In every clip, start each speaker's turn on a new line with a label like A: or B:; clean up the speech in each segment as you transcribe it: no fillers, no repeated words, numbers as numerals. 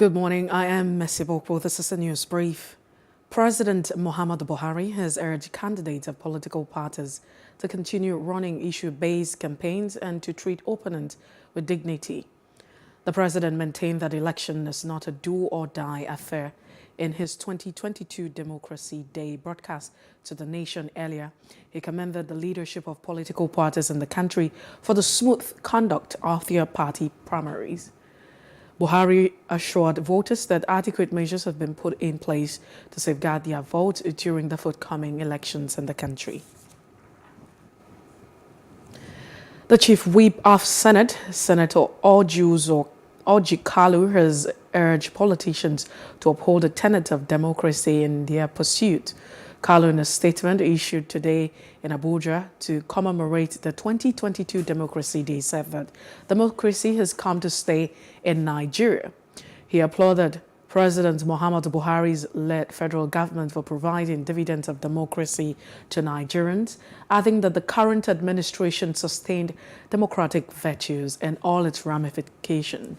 A: Good morning. I am Messi Bokpo. This is a news brief. President Muhammadu Buhari has urged candidates of political parties to continue running issue-based campaigns and to treat opponents with dignity. The president maintained that election is not a do-or-die affair. In his 2022 Democracy Day broadcast to the nation earlier, he commended the leadership of political parties in the country for the smooth conduct of their party primaries. Buhari assured voters that adequate measures have been put in place to safeguard their votes during the forthcoming elections in the country. The Chief Whip of Senate, Senator Orji Kalu, has urged politicians to uphold the tenet of democracy in their pursuit. Kalu, in a statement issued today in Abuja to commemorate the 2022 Democracy Day, said that democracy has come to stay in Nigeria. He applauded President Muhammadu Buhari's led federal government for providing dividends of democracy to Nigerians, adding that the current administration sustained democratic virtues and all its ramifications.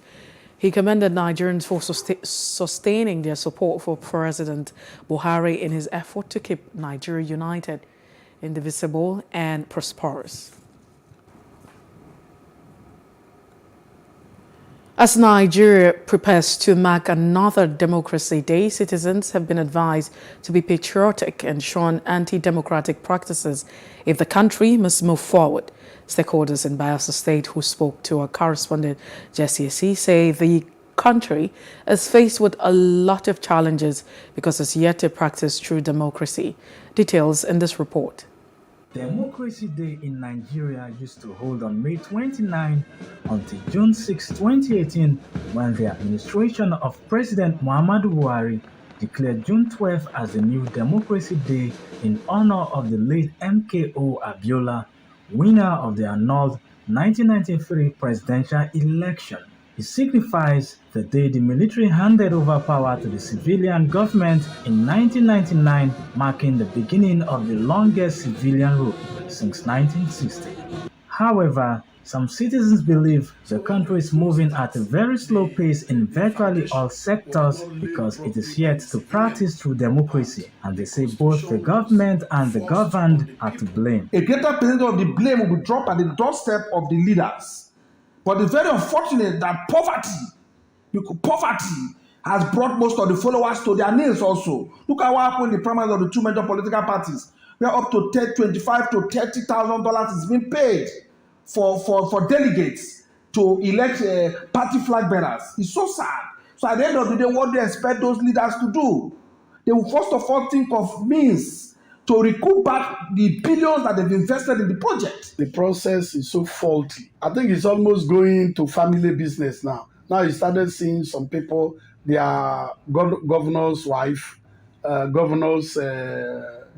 A: He commended Nigerians for sustaining their support for President Buhari in his effort to keep Nigeria united, indivisible, and prosperous. As Nigeria prepares to mark another Democracy Day, citizens have been advised to be patriotic and shun anti-democratic practices if the country must move forward. Stakeholders in Bayelsa State who spoke to our correspondent Jesse say the country is faced with a lot of challenges because it's yet to practice true democracy. Details in this report.
B: Democracy Day in Nigeria used to hold on May 29 until June 6, 2018, when the administration of President Muhammadu Buhari declared June 12 as the new Democracy Day in honor of the late MKO Abiola, winner of the annulled 1993 presidential election. It signifies the day the military handed over power to the civilian government in 1999, marking the beginning of the longest civilian rule since 1960. However, some citizens believe the country is moving at a very slow pace in virtually all sectors because it is yet to practice true democracy, and they say both the government and the governed are to blame.
C: A greater percentage of the blame will be dropped at the doorstep of the leaders. But it's very unfortunate that poverty has brought most of the followers to their knees also. Look at what happened in the primaries of the two major political parties, where up to $25,000 to $30,000 is being paid for delegates to elect party flag bearers. It's so sad. So at the end of the day, what do they expect those leaders to do? They will first of all think of means to recoup back the billions that they've invested in the project.
D: The process is so faulty. I think it's almost going to family business now. Now you started seeing some people, they are governor's wife, governor's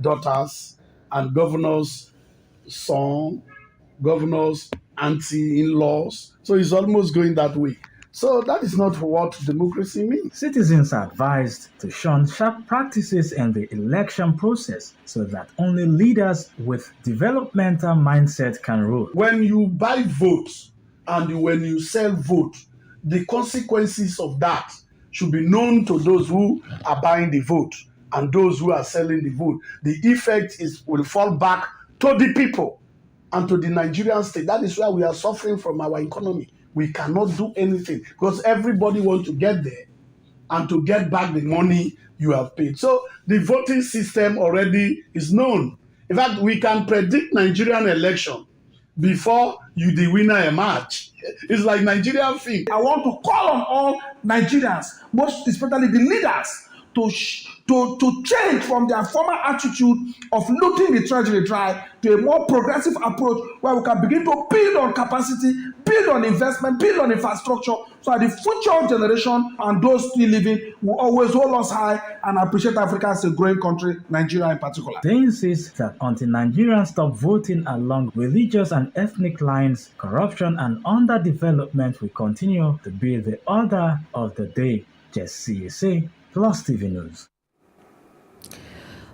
D: daughters, and governor's son, governor's auntie-in-laws. So it's almost going that way. So that is not what democracy means.
B: Citizens are advised to shun sharp practices in the election process so that only leaders with developmental mindset can rule.
D: When you buy votes and when you sell vote, the consequences of that should be known to those who are buying the vote and those who are selling the vote. The effect will fall back to the people and to the Nigerian state. That is why we are suffering from our economy. We cannot do anything because everybody wants to get there and to get back the money you have paid. So the voting system already is known. In fact, we can predict Nigerian election before the winner emerge. It's like Nigerian film.
C: I want to call on all Nigerians, most especially the leaders, to change from their former attitude of looting the treasury dry to a more progressive approach where we can begin to build on capacity, build on investment, build on infrastructure, so that the future generation and those still living will always hold us high and appreciate Africa as a growing country, Nigeria in particular.
B: They insist that until Nigerians stop voting along religious and ethnic lines, corruption and underdevelopment will continue to be the order of the day. Jesse Plus TV News.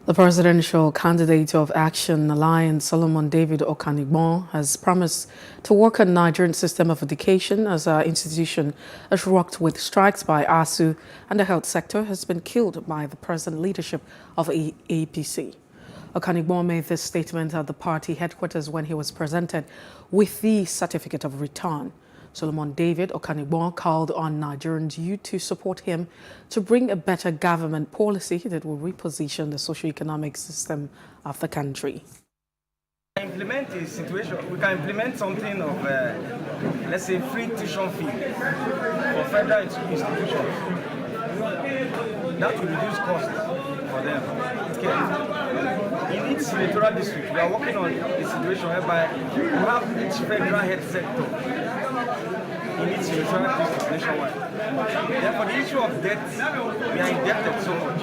A: The presidential candidate of Action Alliance, Solomon David Okanigbon, has promised to work on Nigerian system of education as our institution has rocked with strikes by ASU and the health sector has been killed by the present leadership of APC. Okanigbon made this statement at the party headquarters when he was presented with the certificate of return. Solomon David Okanigbon called on Nigerian youth to support him to bring a better government policy that will reposition the socio-economic system of the country.
E: Implement a situation, we can implement something of, let's say, free tuition fee for federal institutions. That will reduce costs for them. Okay. In each senatorial district, we are working on a situation whereby we have each federal health sector in each senatorial district nationwide. Therefore, the issue of debt, we are indebted so much.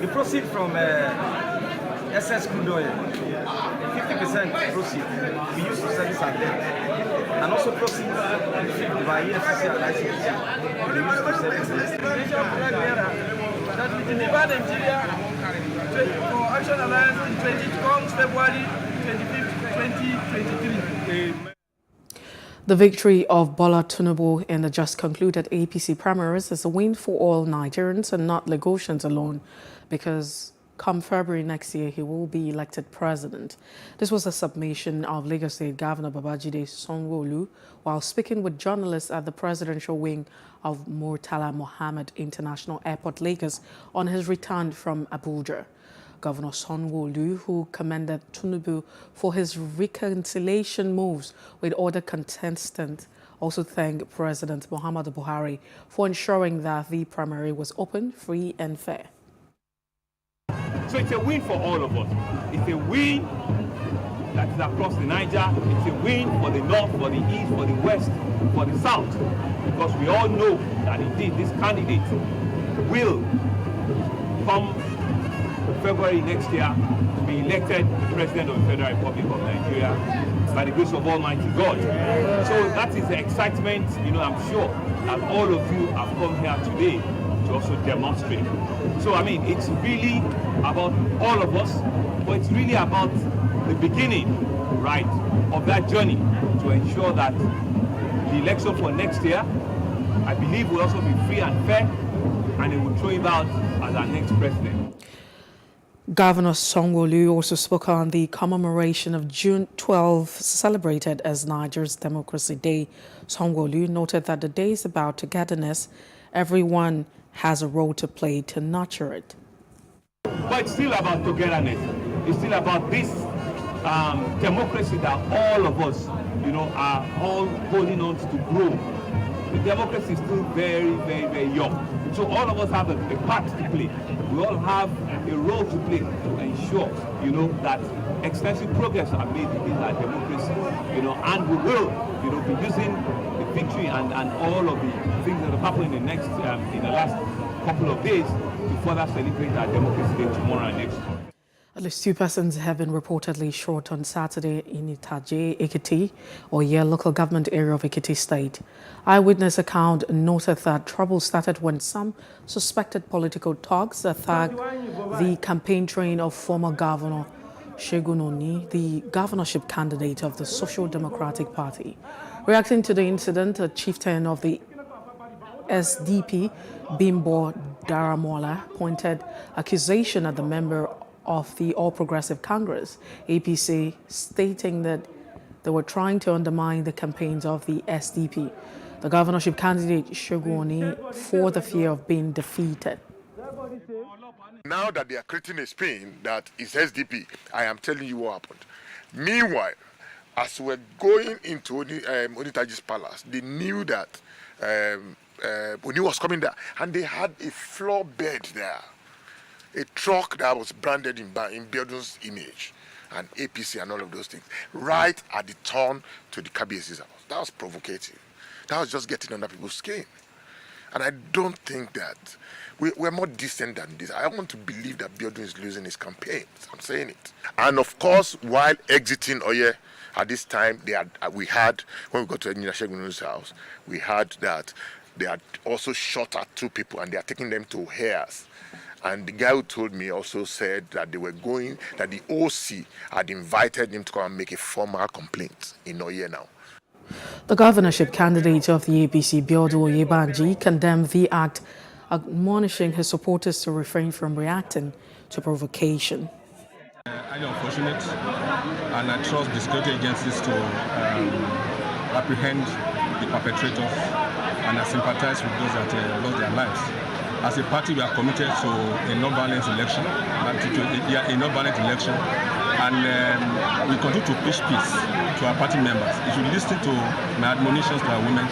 E: The proceed from SS crude oil, 50% proceed we use to service our debt, and also proceed by EFCC and ICC we use to service it. That we deliver Nigeria for Action Alliance in 20 comes February 25th, 2023.
A: The victory of Bola Tinubu in the just concluded APC primaries is a win for all Nigerians and not Lagosians alone, because come February next year, he will be elected president. This was a submission of Lagos State Governor Babajide Sanwo-Olu while speaking with journalists at the presidential wing of Murtala Mohammed International Airport, Lagos, on his return from Abuja. Governor Sanwo-Olu, who commended Tinubu for his reconciliation moves with other contestants, also thanked President Muhammadu Buhari for ensuring that the primary was open, free and fair.
F: So it's a win for all of us. It's a win that is across the Niger. It's a win for the north, for the east, for the west, for the south. Because we all know that indeed this candidate will come February next year to be elected President of the Federal Republic of Nigeria by the grace of Almighty God. So that is the excitement, I'm sure that all of you have come here today to also demonstrate. So I mean, it's really about all of us, but it's really about the beginning, right, of that journey to ensure that the election for next year, I believe, will also be free and fair, and it will throw him out as our next president.
A: Governor Sanwo-Olu also spoke on the commemoration of June 12, celebrated as Nigeria's Democracy Day. Sanwo-Olu noted that the day is about togetherness. Everyone has a role to play to nurture it.
F: But it's still about togetherness. It's still about this democracy that all of us, are all holding on to grow. The democracy is still very, very, very young. So all of us have a part to play. We all have a role to play to ensure, that extensive progress are made in our democracy, and we will, be using the victory and all of the things that have happened in the last couple of days to further celebrate our democracy day tomorrow and next month.
A: At least 2 persons have been reportedly shot on Saturday in Itaje, Ekiti, Oye local government area of Ekiti State. Eyewitness account noted that trouble started when some suspected political thugs attacked the campaign train of former Governor Segun Oni, the governorship candidate of the Social Democratic Party. Reacting to the incident, a chieftain of the SDP, Bimbo Daramola, pointed accusation at the member of the All Progressive Congress, APC, stating that they were trying to undermine the campaigns of the SDP. The governorship candidate Segun Oni for the fear of being defeated.
G: Now that they are creating a spin that is SDP, I am telling you what happened. Meanwhile, as we're going into Onitaji's palace, they knew that Oni was coming there, and they had a floor bed there. A truck that was branded in Biodun's image and APC and all of those things, right at the turn to the KBS's house. That was provocative. That was just getting under people's skin. And I don't think that we're more decent than this. I want to believe that Biodun is losing his campaigns. I'm saying it. And of course, while exiting Oye, at this time, we had, when we got to Engineer Segun's house, we had that they had also shot at 2 people and they are taking them to Hares. And the guy who told me also said that that the OC had invited him to come and make a formal complaint in Oye now.
A: The governorship candidate of the APC, Biodu Oyebanji, condemned the act, admonishing his supporters to refrain from reacting to provocation.
H: Highly unfortunate, and I trust the security agencies to apprehend the perpetrators, and I sympathize with those that lost their lives. As a party, we are committed to a non-violent election, and we continue to preach peace to our party members. If you listen to my admonitions to our women,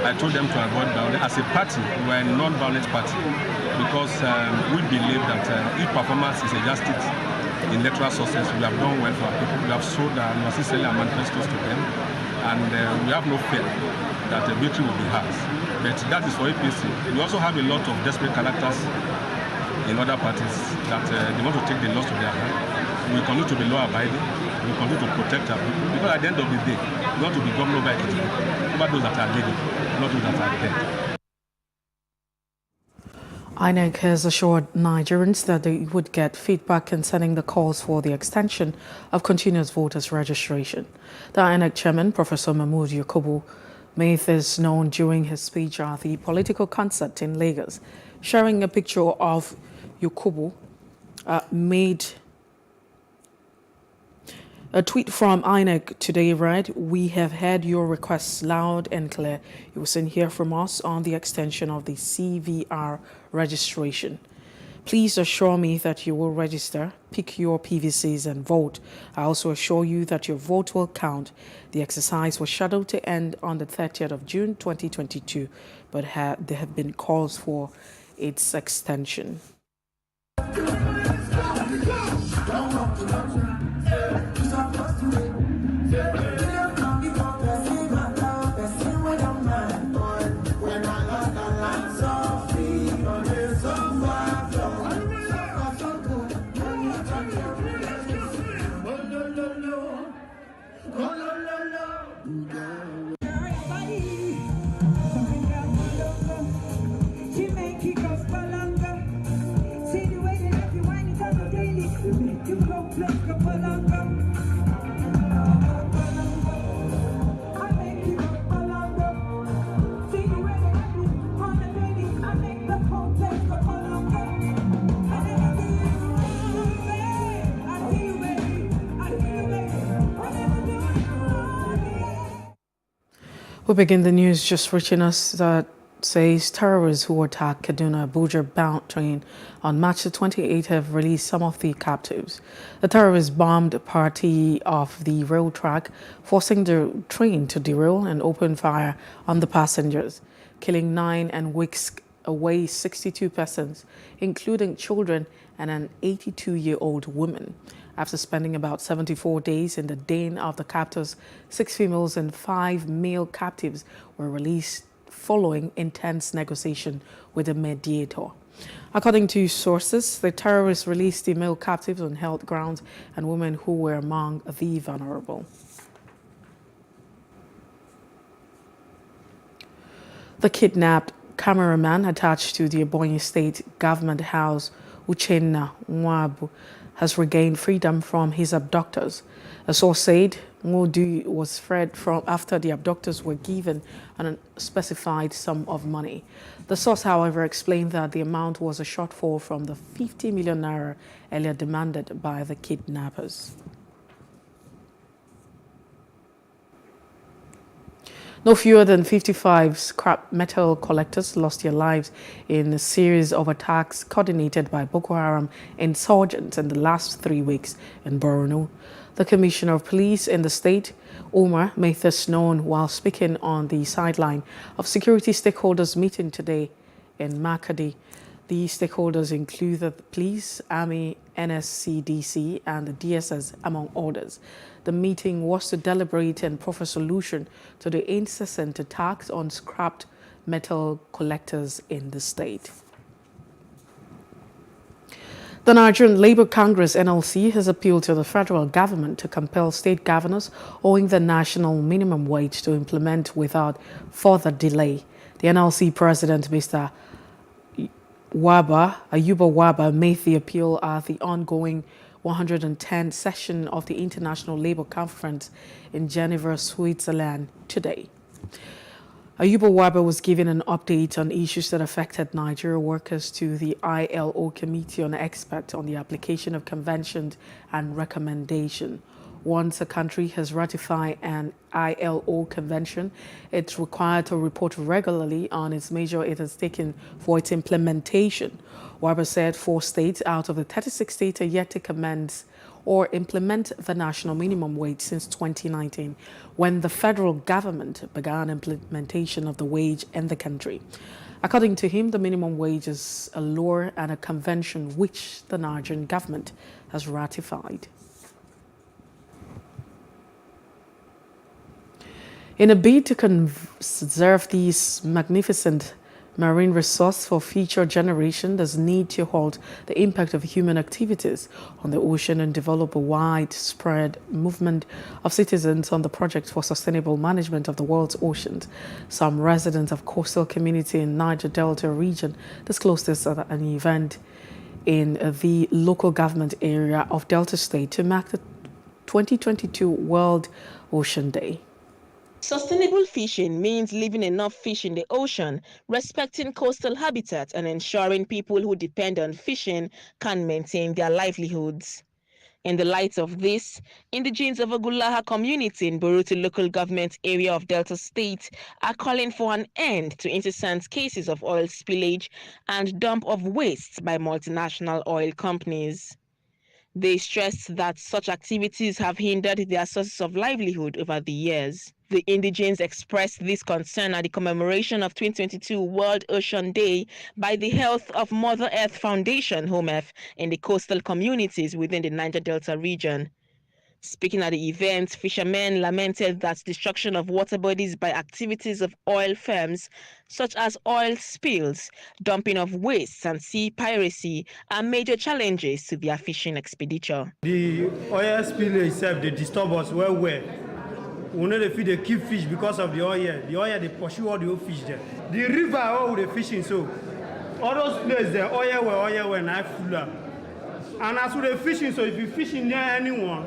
H: I told them to avoid violence. As a party, we are a non-violent party because we believe that if performance is a yardstick in electoral success, we have done well for our people. We have sold necessarily our manifestos to them, and we have no fear that the victory will be ours. But that is for APC. We also have a lot of desperate characters in other parties that they want to take the laws to their hand. We continue to be law-abiding. We continue to protect our people. Because at the end of the day, we want to be governed by the people, over those that are living, not those that are dead.
A: INEC has assured Nigerians that they would get feedback concerning the calls for the extension of continuous voters registration. The INEC chairman, Professor Mahmood Yakubu, made this known during his speech at the political concert in Lagos. Sharing a picture of Yakubu made a tweet from INEC today read, "We have heard your requests loud and clear. You will soon hear from us on the extension of the CVR registration. Please assure me that you will register, pick your PVCs and vote. I also assure you that your vote will count." The exercise was scheduled to end on the 30th of June 2022, but there have been calls for its extension. We begin the news just reaching us that says terrorists who attacked Kaduna-Abuja-bound train on March the 28th have released some of the captives. The terrorists bombed a party of the rail track, forcing the train to derail and open fire on the passengers, killing 9 and whisked away 62 persons, including children and an 82-year-old woman. After spending about 74 days in the den of the captors, 6 females and 5 male captives were released following intense negotiation with a mediator. According to sources, the terrorists released the male captives on health grounds and women who were among the vulnerable. The kidnapped cameraman attached to the Ebonyi State Government House, Uchenna Nwabu, has regained freedom from his abductors. A source said Modu was freed from after the abductors were given an unspecified sum of money. The source, however, explained that the amount was a shortfall from the 50 million naira earlier demanded by the kidnappers. No fewer than 55 scrap metal collectors lost their lives in a series of attacks coordinated by Boko Haram insurgents in the last 3 weeks in Borno. The Commissioner of Police in the state, Omar, made this known while speaking on the sideline of security stakeholders meeting today in Makadi. The stakeholders include the police, army, NSCDC, and the DSS, among others. The meeting was to deliberate and proffer solution to the incessant attacks on scrapped metal collectors in the state. The Nigerian Labour Congress (NLC) has appealed to the federal government to compel state governors owing the national minimum wage to implement without further delay. The NLC president, Mr. Ayuba Waba made the appeal at the ongoing 110th session of the International Labour Conference in Geneva, Switzerland today. Ayuba Waba was given an update on issues that affected Nigeria workers to the ILO Committee on Experts on the application of conventions and recommendation. Once a country has ratified an ILO convention, it's required to report regularly on its measure it has taken for its implementation. Waba said 4 states out of the 36 states are yet to commence or implement the national minimum wage since 2019, when the federal government began implementation of the wage in the country. According to him, the minimum wage is a law and a convention which the Nigerian government has ratified. In a bid to conserve these magnificent marine resources for future generations, there's need to halt the impact of human activities on the ocean and develop a widespread movement of citizens on the project for sustainable management of the world's oceans. Some residents of coastal community in Niger Delta region disclosed this at an event in the local government area of Delta State to mark the 2022 World Ocean Day.
I: Sustainable fishing means leaving enough fish in the ocean, respecting coastal habitat, and ensuring people who depend on fishing can maintain their livelihoods. In the light of this, indigenes of Ogulaha community in Boruto local government area of Delta State are calling for an end to incessant cases of oil spillage and dump of waste by multinational oil companies. They stressed that such activities have hindered their sources of livelihood over the years. The indigenes expressed this concern at the commemoration of 2022 World Ocean Day by the Health of Mother Earth Foundation, HOMEF, in the coastal communities within the Niger Delta region. Speaking at the event, fishermen lamented that destruction of water bodies by activities of oil firms such as oil spills, dumping of wastes, and sea piracy are major challenges to their fishing expenditure.
J: The oil spill itself, they disturb us well. We know they keep fish because of the oil. The oil, they pursue all the old fish there. The river, all the fishing, so all those places there, oil were not fuller. And as with the fishing, so if you fishing near anyone,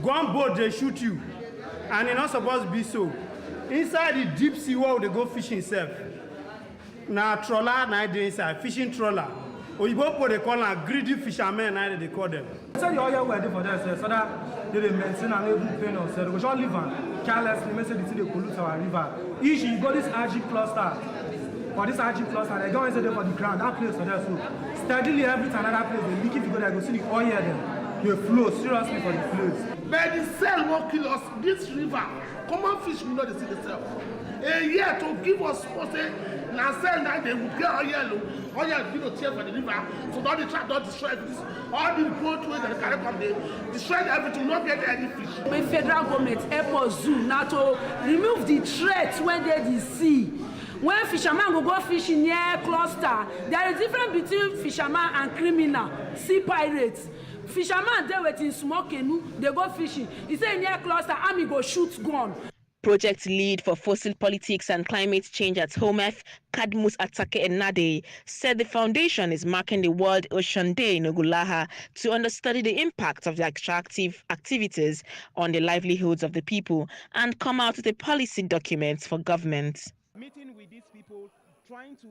J: go on board, they shoot you. And it's not supposed to be so. Inside the deep sea where they go fishing itself. Now trawler, now they inside, fishing trawler. Or you go put they call them greedy fishermen, now they call them.
E: So the oil were there for them, so that they maintain and even pay us. So we should live on carelessly, make sure they pollute our river. Usually you go this algae cluster. For this algae cluster, they go inside there for the ground, that place for them. So steadily every time another place, they leak if you go there, go see the oil there. They flow seriously for the flows.
K: But the cell won't kill us. This river, common fish will not see the cell. A year to give us what say, now cell now they will get oil you know, tear for the river. So don't the trap, don't destroy this. All the boat way that they carry come, they destroy everything, not get any fish.
L: The federal government help us do now to remove the threats when they the sea. When fishermen go fishing near cluster, there is difference between fisherman and criminal, sea pirates. Fishermen they waiting small canoe, they go fishing. He say near cluster, army go shoot gun.
I: Project lead for fossil politics and climate change at HOMEF, Kadmus Atake Enade, said the foundation is marking the World Ocean Day in Ogulaha to understudy the impact of the extractive activities on the livelihoods of the people and come out with a policy document for government.
F: Meeting with these people, trying to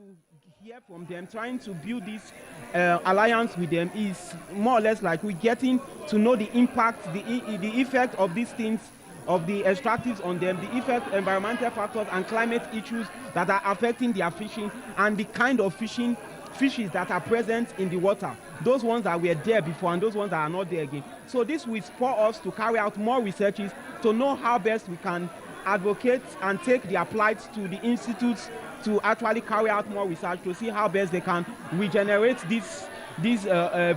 F: hear from them, trying to build this alliance with them is more or less like we're getting to know the impact, the effect of these things, of the extractives on them, the effect, environmental factors and climate issues that are affecting their fishing and the kind of fishes that are present in the water, those ones that were there before and those ones that are not there again. So this will spur us to carry out more researches to know how best we can advocate and take the applied to the institutes to actually carry out more research to see how best they can regenerate these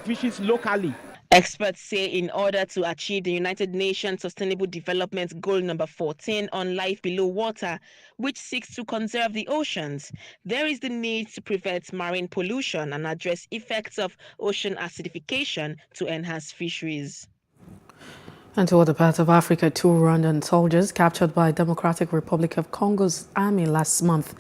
F: fishes locally.
I: Experts say in order to achieve the United Nations Sustainable Development Goal number 14 on life below water, which seeks to conserve the oceans, there is the need to prevent marine pollution and address effects of ocean acidification to enhance fisheries.
A: And to other parts of Africa, 2 Rwandan soldiers captured by Democratic Republic of Congo's army last month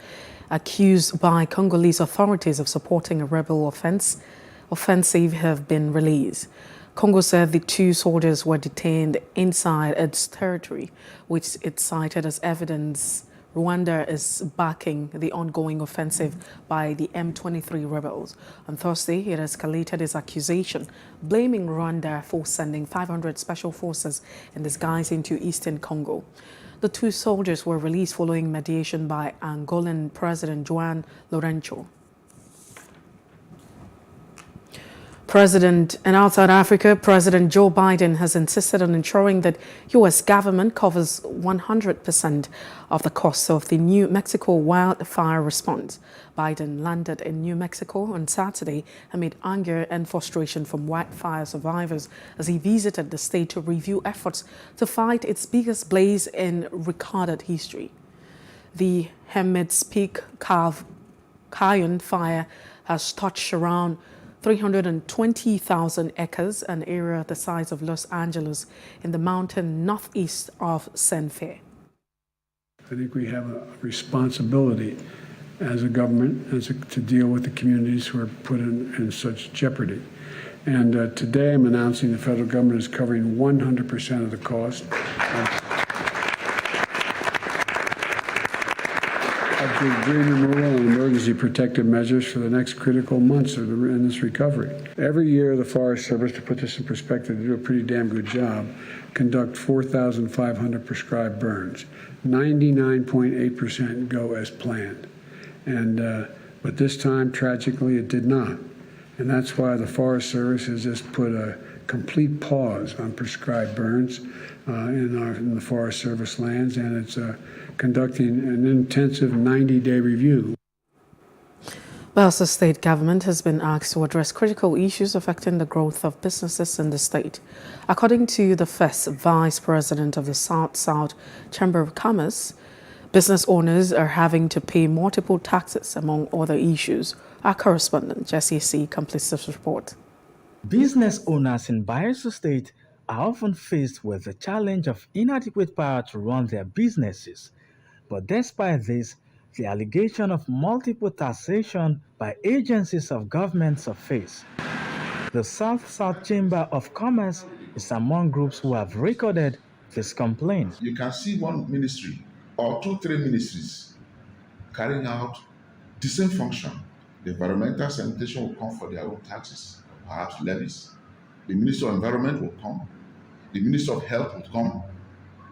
A: accused by Congolese authorities of supporting a rebel offensive have been released. Congo said the 2 soldiers were detained inside its territory, which it cited as evidence Rwanda is backing the ongoing offensive by the M23 rebels. On Thursday, it escalated its accusation, blaming Rwanda for sending 500 special forces in disguise into eastern Congo. The 2 soldiers were released following mediation by Angolan President João Lourenço. And outside Africa, President Joe Biden has insisted on ensuring that U.S. government covers 100% of the costs of the New Mexico wildfire response. Biden landed in New Mexico on Saturday amid anger and frustration from wildfire survivors as he visited the state to review efforts to fight its biggest blaze in recorded history. The Hemet's Peak Canyon fire has touched around 320,000 acres, an area the size of Los Angeles, in the mountain northeast of Santa Fe.
M: I think we have a responsibility as a government to deal with the communities who are put in such jeopardy. And today I'm announcing the federal government is covering 100% of the cost of the debris removal and emergency protective measures for the next critical months in this recovery. Every year, the Forest Service, to put this in perspective, they do a pretty damn good job, conduct 4,500 prescribed burns. 99.8% go as planned. But this time, tragically, it did not. And that's why the Forest Service has just put a complete pause on prescribed burns in the Forest Service lands, and it's conducting an intensive 90-day review.
A: Bayelsa state government has been asked to address critical issues affecting the growth of businesses in the state. According to the first vice president of the South-South Chamber of Commerce, business owners are having to pay multiple taxes, among other issues. Our correspondent, Jesse C., completes this report.
B: Business owners in Bayelsa State are often faced with the challenge of inadequate power to run their businesses. But despite this, the allegation of multiple taxation by agencies of government surface. The South-South Chamber of Commerce is among groups who have recorded this complaint.
N: You can see one ministry or 2-3 ministries carrying out the same function. The environmental sanitation will come for their own taxes, perhaps levies. The Minister of Environment will come. The Minister of Health will come.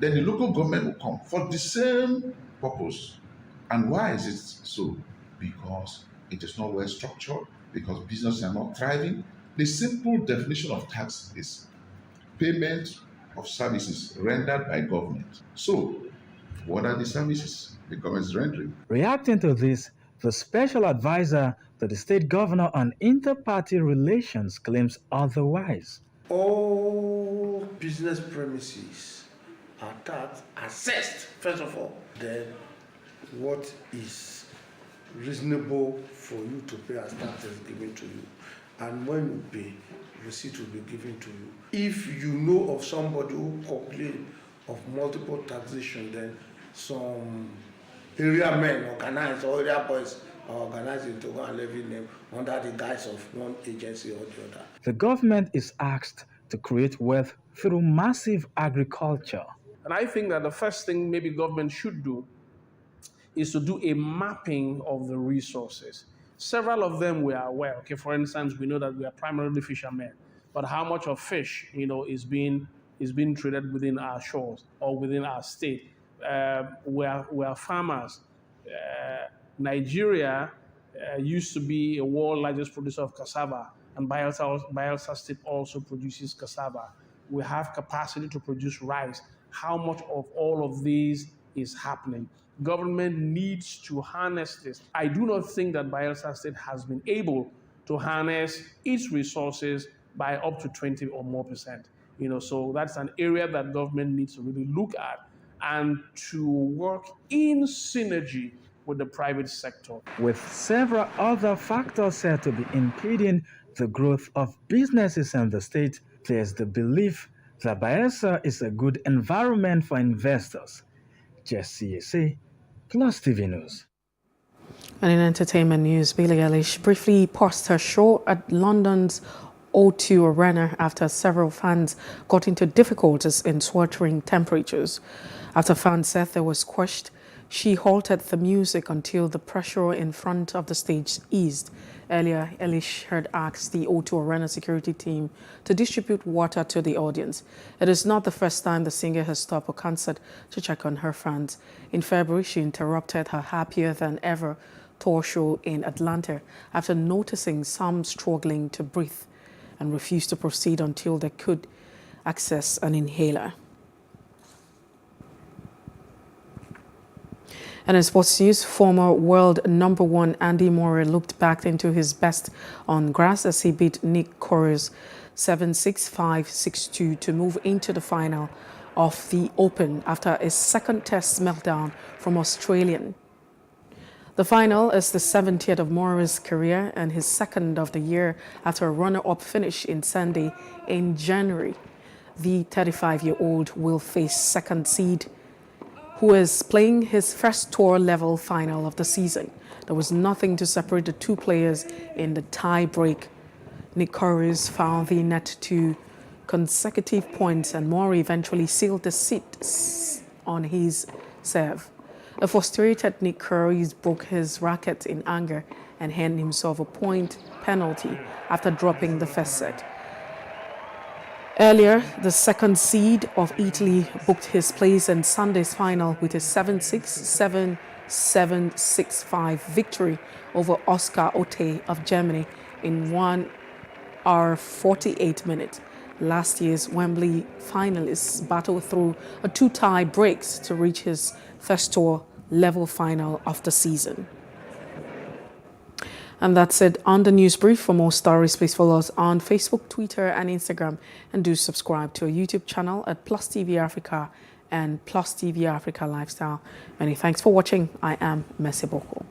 N: Then the local government will come for the same purpose. And why is it so? Because it is not well structured, because businesses are not thriving. The simple definition of tax is payment of services rendered by government. So, what are the services the government is rendering?
B: Reacting to this, the special advisor to the state governor on inter-party relations claims otherwise.
K: All business premises are taxed, assessed, first of all. Then, what is reasonable for you to pay as taxes given to you? And when you pay, receipt will be given to you. If you know of somebody who complains of multiple taxation, then some area men organize, or area boys are organizing to go and levy them under the guise of one agency or the other.
B: The government is asked to create wealth through massive agriculture.
O: And I think that the first thing maybe government should do is to do a mapping of the resources. Several of them we are aware. Okay, for instance, we know that we are primarily fishermen, but how much of fish, is being traded within our shores or within our state? We are farmers. Nigeria used to be a world largest producer of cassava, and Bayelsa State also produces cassava. We have capacity to produce rice. How much of all of these is happening? Government needs to harness this. I do not think that Bayelsa State has been able to harness its resources by up to 20 or more %. So that's an area that government needs to really look at and to work in synergy with the private sector.
B: With several other factors said to be impeding the growth of businesses in the state, there's the belief that Bayelsa is a good environment for investors. Jesse C., Plus TV News.
A: And in entertainment news, Billie Eilish briefly paused her show at London's O2 Arena after several fans got into difficulties in sweltering temperatures. After fans said they were squashed, she halted the music until the pressure in front of the stage eased. Earlier, Eilish had asked the O2 Arena security team to distribute water to the audience. It is not the first time the singer has stopped a concert to check on her fans. In February, she interrupted her happier-than-ever tour show in Atlanta after noticing some struggling to breathe and refused to proceed until they could access an inhaler. And in sports news, former world #1 Andy Murray looked back into his best on grass as he beat Nick Kyrgios 7-6, 5-6-2 to move into the final of the Open after a second test meltdown from Australian. The final is the 70th of Murray's career and his second of the year after a runner-up finish in Sunday in January. The 35-year-old will face second seed, who is playing his first tour-level final of the season. There was nothing to separate the two players in the tie-break. Nick Kyrgios found the net 2 consecutive points, and Murray eventually sealed the seat on his serve. A frustrated Nick Kyrgios broke his racket in anger and handed himself a point penalty after dropping the first set. Earlier, the second seed of Italy booked his place in Sunday's final with a 7-6, 7-7, 6-5 victory over Oscar Otte of Germany in 1 hour 48 minutes. Last year's Wembley finalists battled through a 2 tie breaks to reach his first tour level final of the season. And that's it on the news brief. For more stories, please follow us on Facebook, Twitter, and Instagram, and do subscribe to our YouTube channel at Plus TV Africa and Plus TV Africa Lifestyle. Many thanks for watching. I am Messi Boko.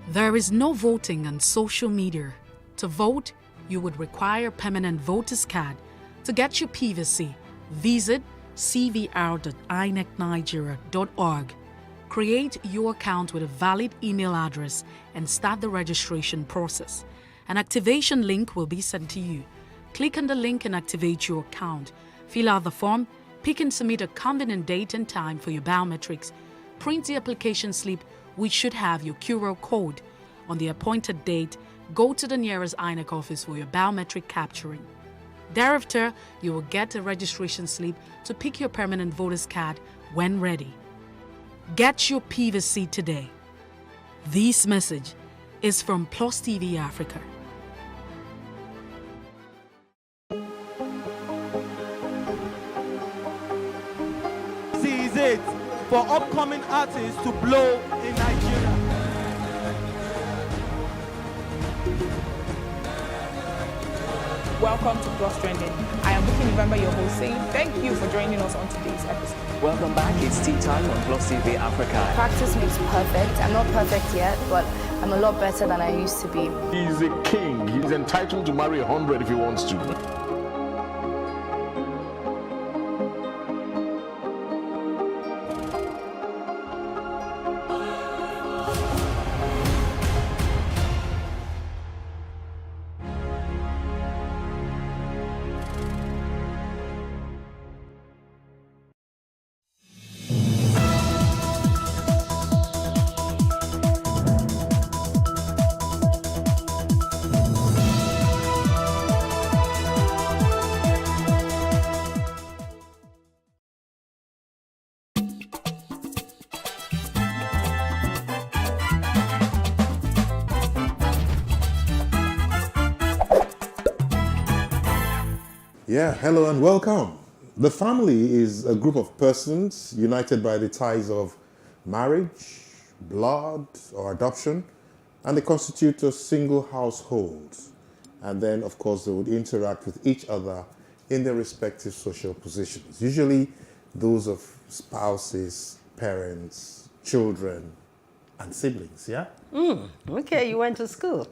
P: There is no voting on social media. To vote, you would require a permanent voter's card. To get your PVC, visit cvr.inecnigeria.org. Create your account with a valid email address and start the registration process. An activation link will be sent to you. Click on the link and activate your account. Fill out the form, pick and submit a convenient date and time for your biometrics. Print the application slip, which should have your QR code. On the appointed date, go to the nearest INEC office for your biometric capturing. Thereafter, you will get a registration slip to pick your permanent voter's card when ready. Get your PVC today. This message is from Plus TV Africa.
Q: This is it for upcoming artists to blow in Nigeria.
R: Welcome to Plus Trending. I am Bookie November, your host, saying thank you for joining us on today's episode.
S: Welcome back. It's tea time on Plus TV Africa.
T: Practice makes perfect. I'm not perfect yet, but I'm a lot better than I used to be.
U: He's a king. He's entitled to marry 100 if he wants to.
V: Yeah, hello and welcome. The family is a group of persons united by the ties of marriage, blood, or adoption, and they constitute a single household. And then, of course, they would interact with each other in their respective social positions. Usually those of spouses, parents, children, and siblings, yeah?
C: Okay, you went to school.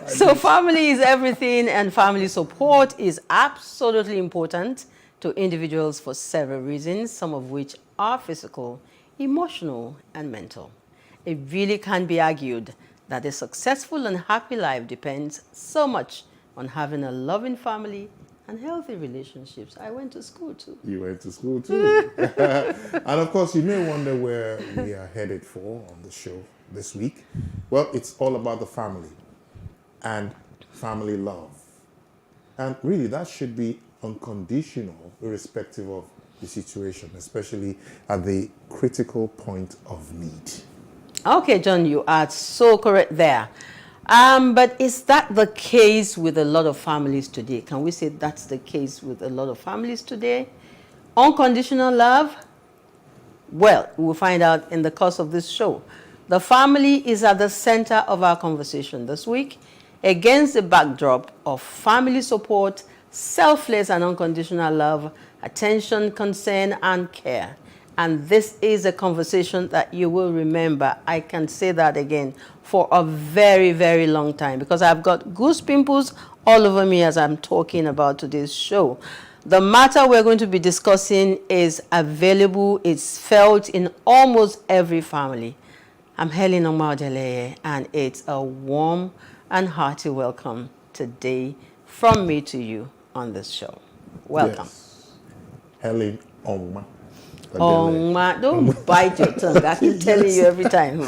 C: So family is everything, and family support is absolutely important to individuals for several reasons, some of which are physical, emotional, and mental. It really can't be argued that a successful and happy life depends so much on having a loving family and healthy relationships. I went to school too.
V: You went to school too. And of course, you may wonder where we are headed for on the show this week. Well, it's all about the family and family love. And really, that should be unconditional, irrespective of the situation, especially at the critical point of need.
C: Okay, John, you are so correct there. But is that the case with a lot of families today? Can we say that's the case with a lot of families today? Unconditional love? Well, we'll find out in the course of this show. The family is at the center of our conversation this week against the backdrop of family support, selfless and unconditional love, attention, concern, and care. And this is a conversation that you will remember, I can say that again, for a very, very long time, because I've got goose pimples all over me as I'm talking about today's show. The matter we're going to be discussing is available, it's felt in almost every family. I'm Helen Omadeleye, and it's a warm and hearty welcome today from me to you on this show. Welcome.
V: Yes. Helen Oma.
C: Don't bite your tongue. I keep telling you every time.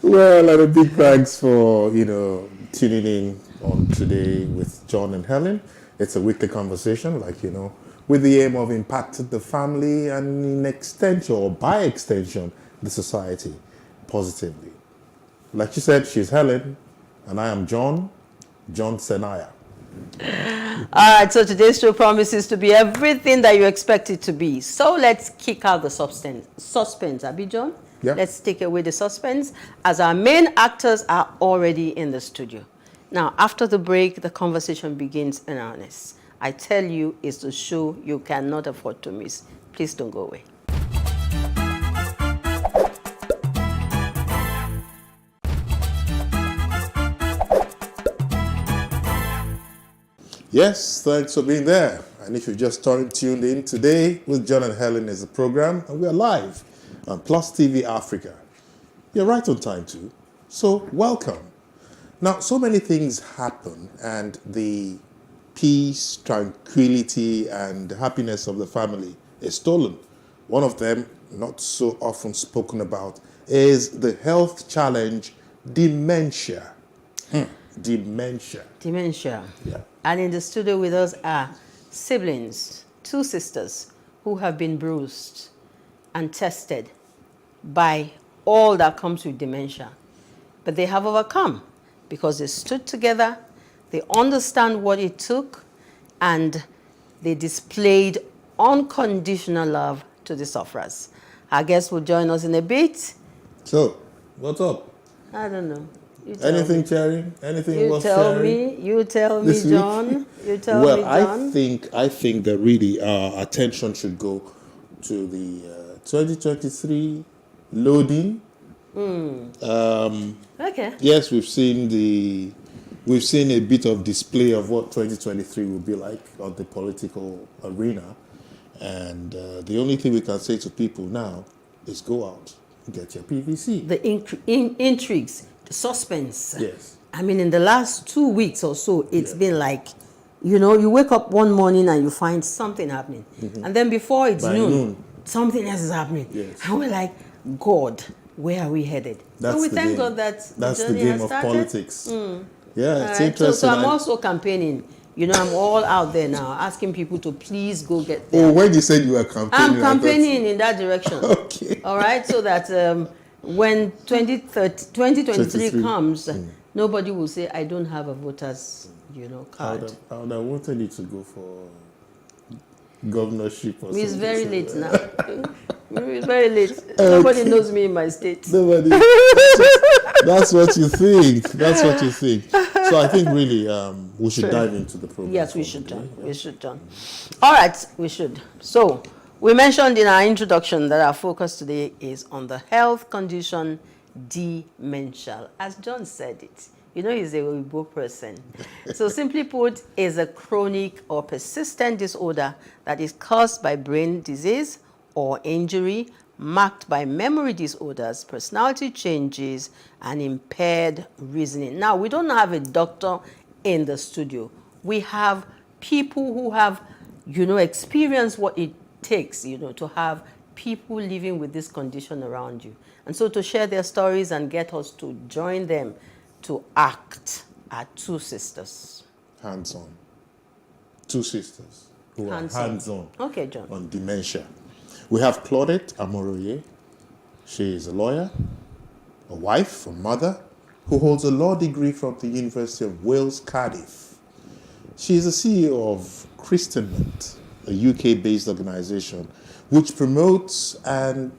V: Well, and a big thanks for, tuning in on today with John and Helen. It's a weekly conversation, with the aim of impacting the family and in extension, or by extension, the society positively. Like she said, she's Helen, and I am John Senaya.
C: All right, so today's show promises to be everything that you expect it to be. So let's kick out the suspense, Abi John?
V: Yeah.
C: Let's take away the suspense, as our main actors are already in the studio. Now, after the break, the conversation begins in earnest. I tell you, it's a show you cannot afford to miss. Please don't go away.
V: Yes, thanks for being there. And if you've just tuned in, today with John and Helen is the program, and we are live on Plus TV Africa. You're right on time too, so welcome. Now, so many things happen, and the peace, tranquility, and happiness of the family is stolen. One of them, not so often spoken about, is the health challenge, dementia. Dementia.
C: Yeah. And in the studio with us are siblings, two sisters who have been bruised and tested by all that comes with dementia. But they have overcome because they stood together, they understand what it took, and they displayed unconditional love to the sufferers. Our guest will join us in a bit.
V: So, what's up?
C: I don't know.
V: Anything, Cherry? Anything worth sharing?
C: You tell me, John. You tell me, John.
V: I think that really our attention should go to the 2023 loading.
C: Okay.
V: Yes, we've seen a bit of display of what 2023 will be like on the political arena, and the only thing we can say to people now is go out and get your PVC.
C: The intrigues. Suspense.
V: Yes.
C: I mean, in the last 2 weeks or so, it's been like, you wake up one morning and you find something happening. Mm-hmm. And then before it's noon, something else is happening.
V: Yes.
C: And we're like, God, where are we headed?
V: That's
C: we
V: the
C: thank
V: game.
C: God that
V: that's
C: the
V: the game
C: has
V: of
C: started.
V: Politics. Yeah, it's
C: right.
V: interesting.
C: So I'm also campaigning. I'm all out there now, asking people to please go get there.
V: Oh, when you said you were campaigning,
C: I'm campaigning in that direction.
V: Okay.
C: All right, so that when 2023 comes, nobody will say, I don't have a voter's card.
V: I would have wanted you to go for governorship or something.
C: It's very late now. It's very late. Okay. Nobody knows me in my state.
V: Nobody. That's what you think. That's what you think. So I think really we should dive into the program.
C: Yes, we should, John. We should, John. All right, we should. So, we mentioned in our introduction that our focus today is on the health condition dementia. As John said it, you know he's a Weibo person. So simply put, is a chronic or persistent disorder that is caused by brain disease or injury, marked by memory disorders, personality changes, and impaired reasoning. Now, we don't have a doctor in the studio. We have people who have, experienced what it takes, to have people living with this condition around you. And so to share their stories and get us to join them to act are two sisters.
V: Hands-on. Two sisters who are hands-on.
C: Okay, John.
V: On dementia. We have Claudette Amuroye. She is a lawyer, a wife, a mother, who holds a law degree from the University of Wales, Cardiff. She is the CEO of Christenment, a UK-based organization which promotes and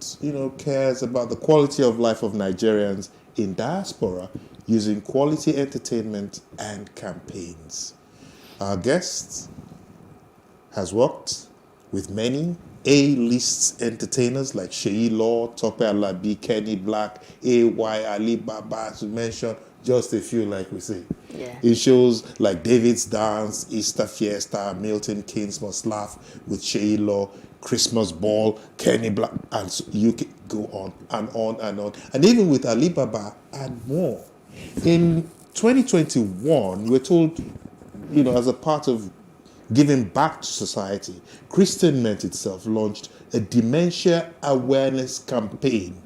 V: cares about the quality of life of Nigerians in diaspora using quality entertainment and campaigns. Our guest has worked with many A-list entertainers like Sheyi Law, Tope Alabi, Kenny Black, A.Y. Ali Baba, to mention just a few, like we say.
C: Yeah.
V: In shows like David's Dance, Easter Fiesta, Milton Keynes Must Laugh with Sheyi Law, Christmas Ball, Kenny Black, and so you can go on and on and on. And even with Ali Baba and more. In 2021, we're told, as a part of giving back to society, Christenment itself launched a dementia awareness campaign.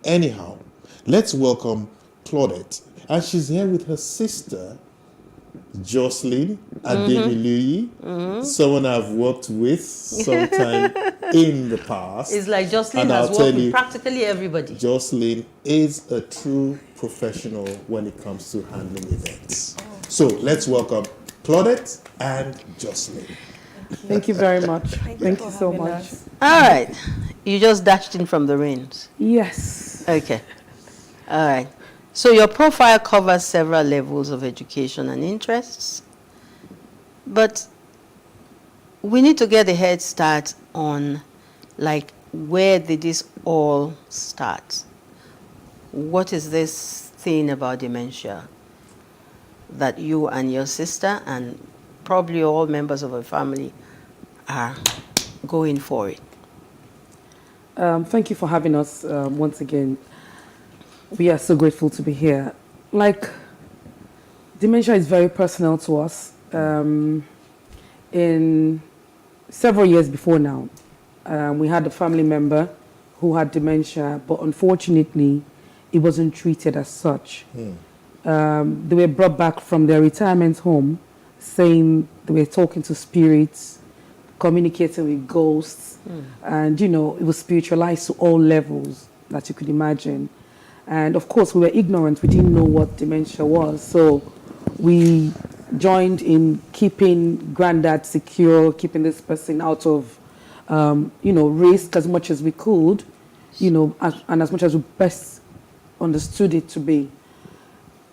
V: Anyhow, let's welcome Claudette. And she's here with her sister, Jocelyn Ademiluyi, someone I've worked with sometime in the past.
C: It's like Jocelyn has worked with practically everybody.
V: Jocelyn is a true professional when it comes to handling events. So let's welcome Claudette and Jocelyn.
A: Thank you very much. Thank you so much.
C: All right. You just dashed in from the rains.
A: Yes.
C: Okay. All right. So your profile covers several levels of education and interests, but we need to get a head start on, where did this all start? What is this thing about dementia that you and your sister and probably all members of a family are going for it?
A: Thank you for having us once again. We are so grateful to be here. Dementia is very personal to us. In several years before now, we had a family member who had dementia, but unfortunately, it wasn't treated as such. They were brought back from their retirement home, saying they were talking to spirits, communicating with ghosts, and it was spiritualized to all levels that you could imagine. And of course, we were ignorant. We didn't know what dementia was. So we joined in keeping Granddad secure, keeping this person out of, risk as much as we could, and as much as we best understood it to be.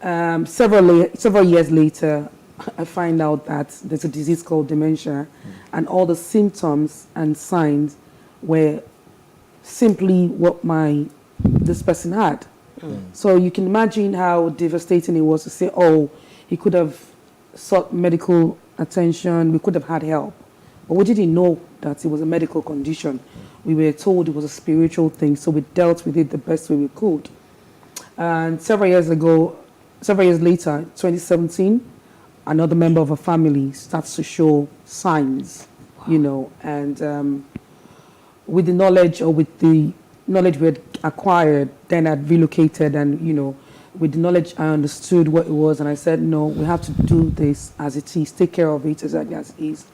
A: Several years later, I find out that there's a disease called dementia, and all the symptoms and signs were simply what this person had. So you can imagine how devastating it was to say, he could have sought medical attention, we could have had help. But we didn't know that it was a medical condition. We were told it was a spiritual thing, so we dealt with it the best way we could. And several years later, 2017, another member of a family starts to show signs, and with the knowledge we had acquired, then I'd relocated, and with the knowledge I understood what it was, and I said, no, we have to do this as it is, take care of it as it is,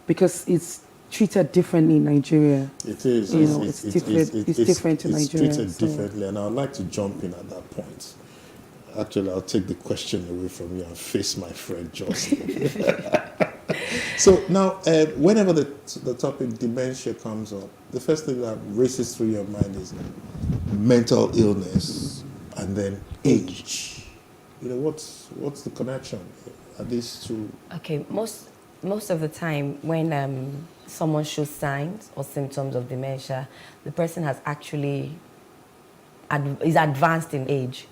A: because it's treated differently in Nigeria.
V: It is.
A: It's different in Nigeria.
V: It's treated differently, and I'd like to jump in at that point. Actually, I'll take the question away from you and face my friend Jocelyn. So now, whenever the topic dementia comes up, the first thing that races through your mind is mental illness and then age. what's the connection? Are these two?
D: Okay, most of the time when someone shows signs or symptoms of dementia, the person has actually is advanced in age,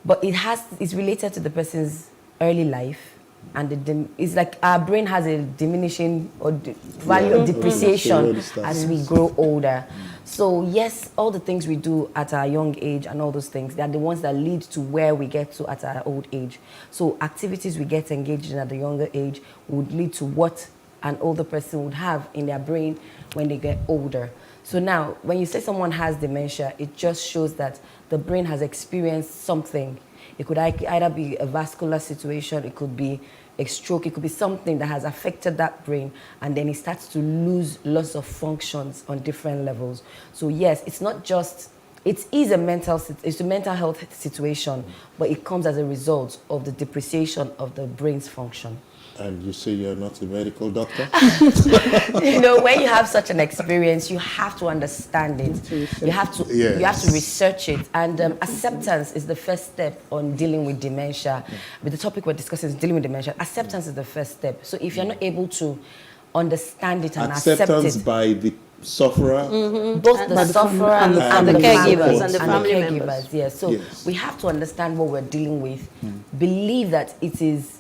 D: but it's related to the person's early life, and it's like our brain has a diminishing or value of depreciation as we grow older. So yes, all the things we do at our young age and all those things, they are the ones that lead to where we get to at our old age. So activities we get engaged in at the younger age would lead to what an older person would have in their brain when they get older. So now, when you say someone has dementia, it just shows that the brain has experienced something. It could either be a vascular situation, it could be a stroke, it could be something that has affected that brain, and then it starts to lose lots of functions on different levels. So yes, it's not just, it's a mental health situation, but it comes as a result of the depreciation of the brain's function.
V: And you say you're not a medical doctor?
D: When you have such an experience, you have to understand it. You have to research it. And acceptance is the first step on dealing with dementia. But the topic we're discussing is dealing with dementia. Acceptance is the first step. So if you're not able to understand it and accept it.
V: Acceptance by the sufferer?
D: Both the sufferer and the caregivers
C: and the family members.
D: Yeah. So we have to understand what we're dealing with, believe that it is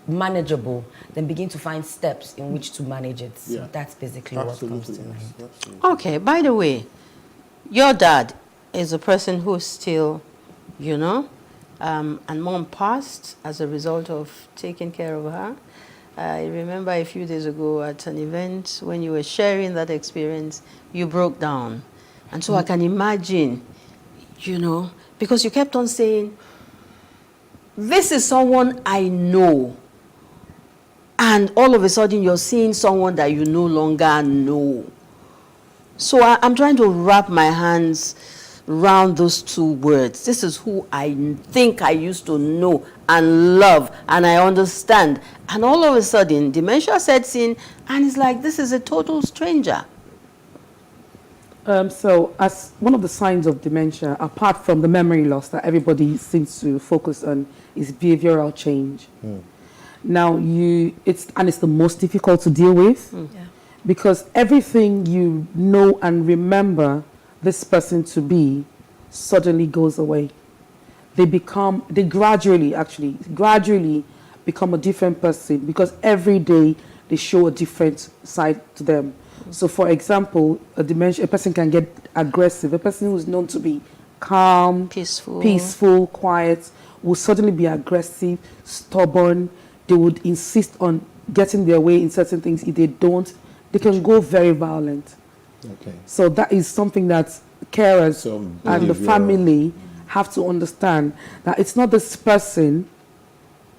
D: manageable, then begin to find steps in which to manage it. So that's basically what comes to mind.
C: Okay, by the way, your dad is a person who's still, and mom passed as a result of taking care of her. I remember a few days ago at an event when you were sharing that experience, you broke down. And so I can imagine, because you kept on saying, this is someone I know. And all of a sudden, you're seeing someone that you no longer know. So I'm trying to wrap my hands around those two words. This is who I think I used to know and love, and I understand. And all of a sudden, dementia sets in, and it's like, this is a total stranger.
A: So as one of the signs of dementia, apart from the memory loss that everybody seems to focus on, is behavioral change. Now, it's the most difficult to deal with because everything you know and remember this person to be suddenly goes away. They gradually become a different person because every day they show a different side to them. So, for example, a person can get aggressive. A person who is known to be calm, peaceful, quiet, will suddenly be aggressive, stubborn. They would insist on getting their way in certain things. If they don't, they can go very violent. Okay. So that is something that carers and the family have to understand, that it's not this person,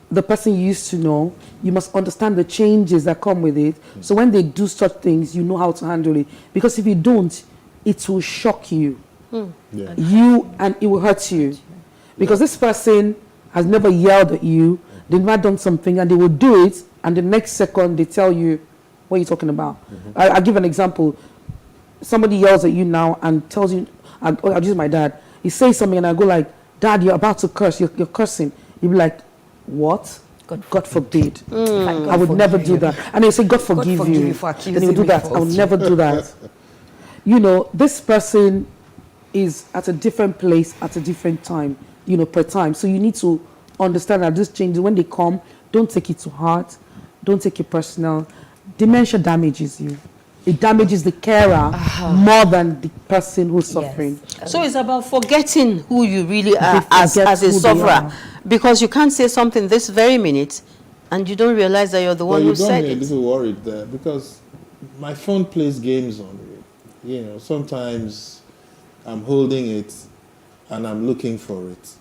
A: the person you used to know. You must understand the changes that come with it. So when they do such things, you know how to handle it. Because if you don't, it will shock you. And it will hurt you. Because this person has never yelled at you. They've not done something and they will do it, and the next second they tell you, what are you talking about? I'll give an example. Somebody yells at you now and tells you, I'll use my dad. He says something and I go like, Dad, you're about to curse, you're cursing. You'll be like, what? God forbid. I would never do that. And he'll say, God forgive you. And he'll do that. I will never do that. This person is at a different place at a different time, per time. So you need to understand that these changes, when they come, don't take it to heart, don't take it personal. Dementia damages you. It damages the carer more than the person who's suffering.
C: So it's about forgetting who you really are as a sufferer, because you can't say something this very minute and you don't realize that you're the one who said it.
V: I'm a little worried there because my phone plays games on me. Sometimes I'm holding it and I'm looking for it.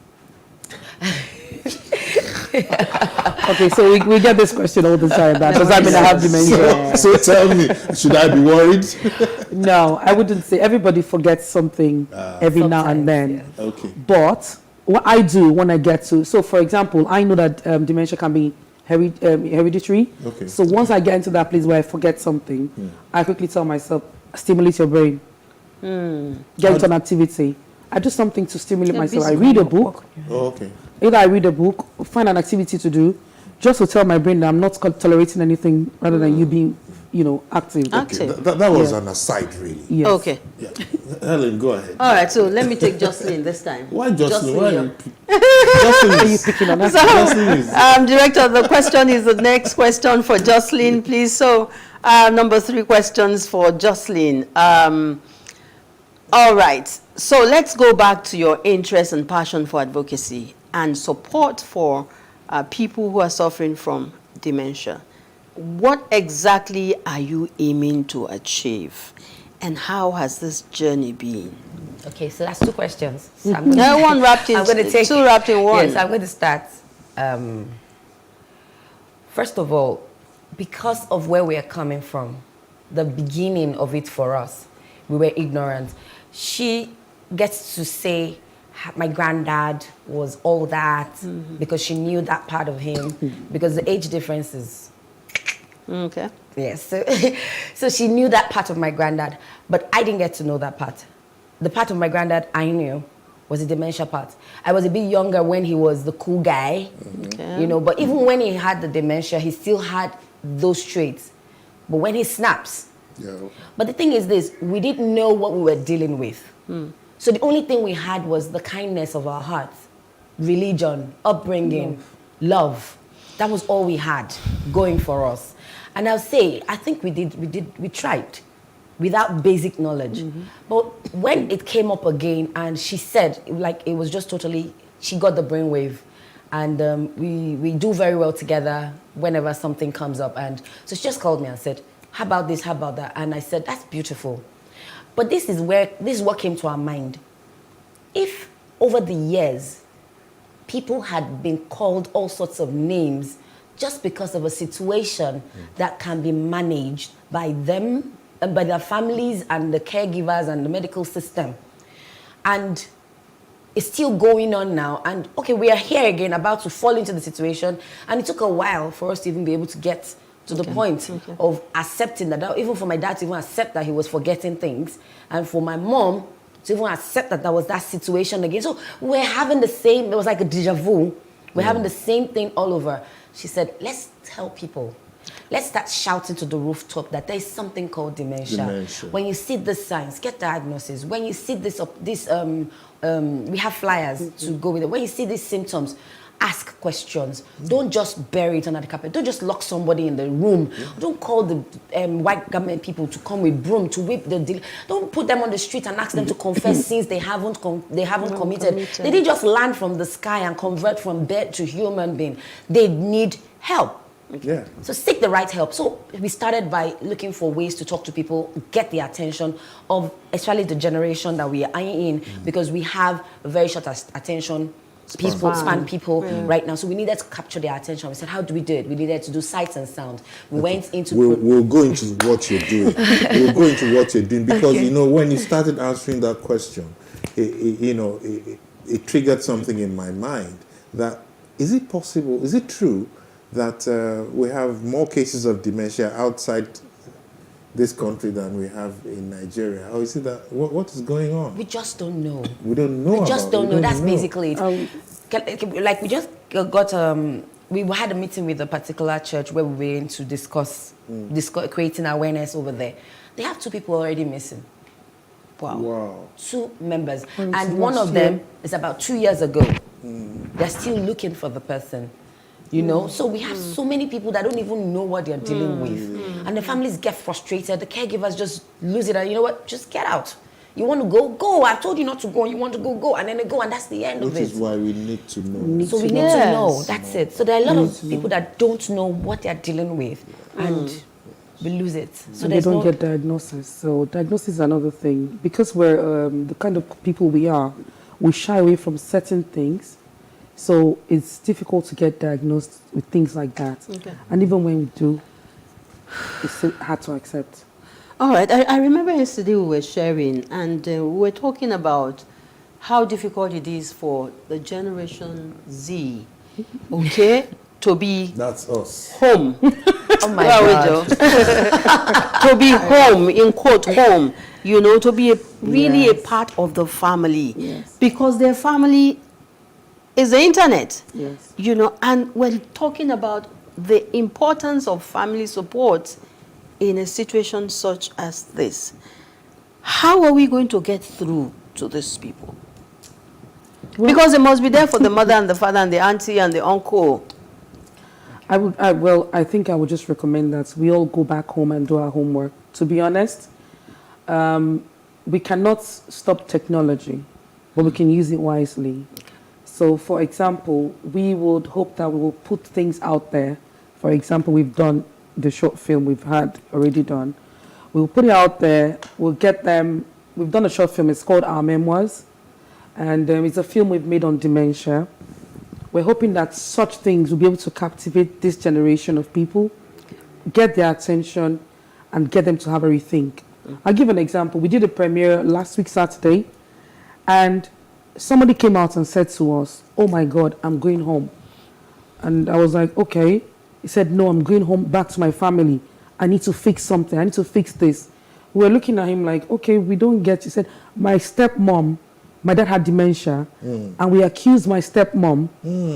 A: Okay, so we get this question all the time. Does that mean I have dementia?
V: So tell me, should I be worried?
A: No, I wouldn't say. Everybody forgets something every now and then.
V: Yeah. Okay.
A: But what I do when I get to, so for example, I know that dementia can be hereditary. Okay. So once I get into that place where I forget something, I quickly tell myself, stimulate your brain. Get into an activity. I do something to stimulate myself. I read a book.
V: Oh, okay.
A: Either I read a book, or find an activity to do, just to tell my brain that I'm not tolerating anything rather than you being, active.
C: Active.
V: That was an aside, really.
A: Yes.
C: Okay.
V: Yeah. Helen, go ahead.
C: All right, so let me take Jocelyn this time.
V: Why Jocelyn? Why are
A: you picking on that?
C: So, Director, the question is the next question for Jocelyn, please. So, number 3 questions for Jocelyn. All right, so let's go back to your interest and passion for advocacy and support for people who are suffering from dementia. What exactly are you aiming to achieve? And how has this journey been?
D: Okay, so that's 2 questions. So I'm
C: one wrapped in,
D: I'm going to take
C: 2 wrapped in one.
D: Yes, I'm going to start. First of all, because of where we are coming from, the beginning of it for us, we were ignorant. She gets to say, my granddad was all that, because she knew that part of him, because the age difference is...
C: Okay.
D: Yes, so she knew that part of my granddad, but I didn't get to know that part. The part of my granddad I knew was the dementia part. I was a bit younger when he was the cool guy, but even when he had the dementia, he still had those traits. But when he snaps, but the thing is this, we didn't know what we were dealing with. So the only thing we had was the kindness of our hearts, religion, upbringing, love. That was all we had going for us. And I'll say, I think we tried without basic knowledge. But when it came up again and she said, it was just totally, she got the brainwave. And we do very well together whenever something comes up. And so she just called me and said, how about this, how about that? And I said, that's beautiful. But this is what came to our mind. If over the years, people had been called all sorts of names just because of a situation that can be managed by them, by their families and the caregivers and the medical system. And it's still going on now. And okay, we are here again about to fall into the situation. And it took a while for us to even be able to get to the point of accepting that, even for my dad to even accept that he was forgetting things. And for my mom to even accept that was that situation again. So we're having the same, it was like a deja vu. We're having the same thing all over. She said, let's tell people, let's start shouting to the rooftop that there is something called dementia. When you see the signs, get diagnosis. When you see we have flyers to go with it. When you see these symptoms, ask questions. Don't just bury it under the carpet. Don't just lock somebody in the room. Don't call the white government people to come with broom to whip the deal. Don't put them on the street and ask them to confess sins they haven't committed. They didn't just land from the sky and convert from bird to human being. They need help.
V: Yeah.
D: So seek the right help. So we started by looking for ways to talk to people, get the attention of especially the generation that we are in, because we have a very short attention span people right now. So we needed to capture their attention. We said, how do we do it? We needed to do sights and sound. We went into...
V: We'll go into what you're doing. We'll go into what you're doing because, when you started answering that question, it triggered something in my mind that, is it possible, is it true that we have more cases of dementia outside this country than we have in Nigeria? Or is it that, what is going on?
D: We just don't know.
V: We don't know.
D: We just don't know. That's basically it. Like we just got, we had a meeting with a particular church where we were in to discuss creating awareness over there. They have 2 people already missing.
V: Wow.
D: 2 members. And one of them is about 2 years ago. They're still looking for the person. So we have so many people that don't even know what they're dealing with. And the families get frustrated. The caregivers just lose it. And you know what? Just get out. You want to go? Go. I've told you not to go. You want to go? Go. And then they go. And that's the end of it.
V: Which is why we need to know.
D: So we need to know. That's it. So there are a lot of people that don't know what they're dealing with. And we lose it. So
A: they don't get diagnosis. So diagnosis is another thing. Because we're the kind of people we are, we shy away from certain things. So it's difficult to get diagnosed with things like that. And even when we do, it's hard to accept.
C: All right. I remember yesterday we were sharing and we were talking about how difficult it is for the Generation Z, to be
V: That's us.
C: Home.
D: Oh my God.
C: To be home, in quote, home, to be really a part of the family. Because their family is the internet.
G: Yes.
C: You know, and we're talking about the importance of family support in a situation such as this. How are we going to get through to these people? Because it must be there for the mother and the father and the auntie and the uncle.
G: I think I would just recommend that we all go back home and do our homework. To be honest, we cannot stop technology, but we can use it wisely. So, for example, we would hope that we will put things out there. For example, we've done the short film we've had already done. We'll put it out there. We'll get them. We've done a short film. It's called Our Memoirs, and it's a film we've made on dementia. We're hoping that such things will be able to captivate this generation of people, get their attention, and get them to have a rethink. I'll give an example. We did a premiere last week, Saturday, and somebody came out and said to us, "Oh my God, I'm going home." And I was like, "Okay." He said, "No, I'm going home back to my family. I need to fix something. I need to fix this." We were looking at him like, "Okay, we don't get." He said, "My stepmom, my dad had dementia, and we accused my stepmom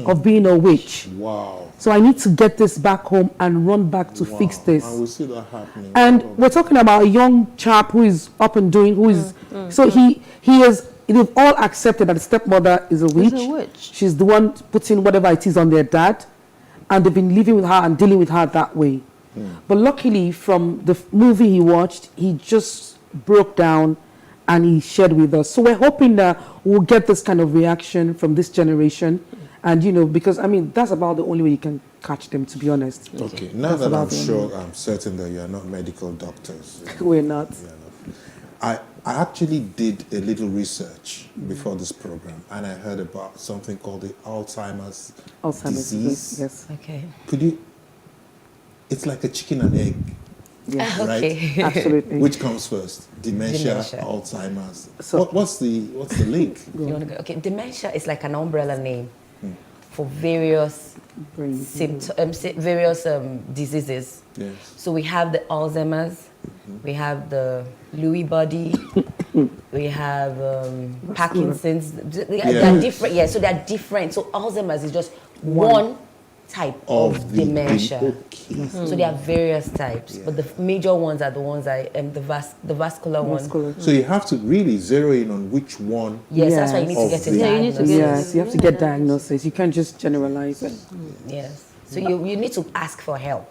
G: of being a witch.
V: Wow.
G: So I need to get this back home and run back to fix this."
V: And we see that happening.
G: And we're talking about a young chap who is up and doing, who is, so he is, they've all accepted that the stepmother is a witch. She's the one putting whatever it is on their dad, and they've been living with her and dealing with her that way. But luckily, from the movie he watched, he just broke down and he shared with us. So we're hoping that we'll get this kind of reaction from this generation. And, you know, because, I mean, that's about the only way you can catch them, to be honest.
V: Okay, now
G: That's
V: that
G: about
V: I'm
G: the only
V: sure,
G: way.
V: I'm certain that you are not medical doctors.
G: We're not.
V: I actually did a little research before this program, and I heard about something called the Alzheimer's disease.
G: Yes.
D: Okay.
V: Could you? It's like a chicken and egg.
G: Yes.
V: Right?
D: Okay.
G: Absolutely.
V: Which comes first? Dementia,
D: Dementia.
V: Alzheimer's.
G: So-
V: What's the link?
D: You want to go? Okay, dementia is like an umbrella name for various diseases.
V: Yes.
D: So we have the Alzheimer's, we have the Lewy body, we have Parkinson's. They are different. Yeah, so they are different. So Alzheimer's is just one type of dementia. So there are various types, but the major ones are the ones the vascular ones.
V: So you have to really zero in on which one.
D: Yes, that's why you need to get a diagnosis.
G: Yes, you have to get diagnosis. You can't just generalize it.
D: Yes. So you need to ask for help.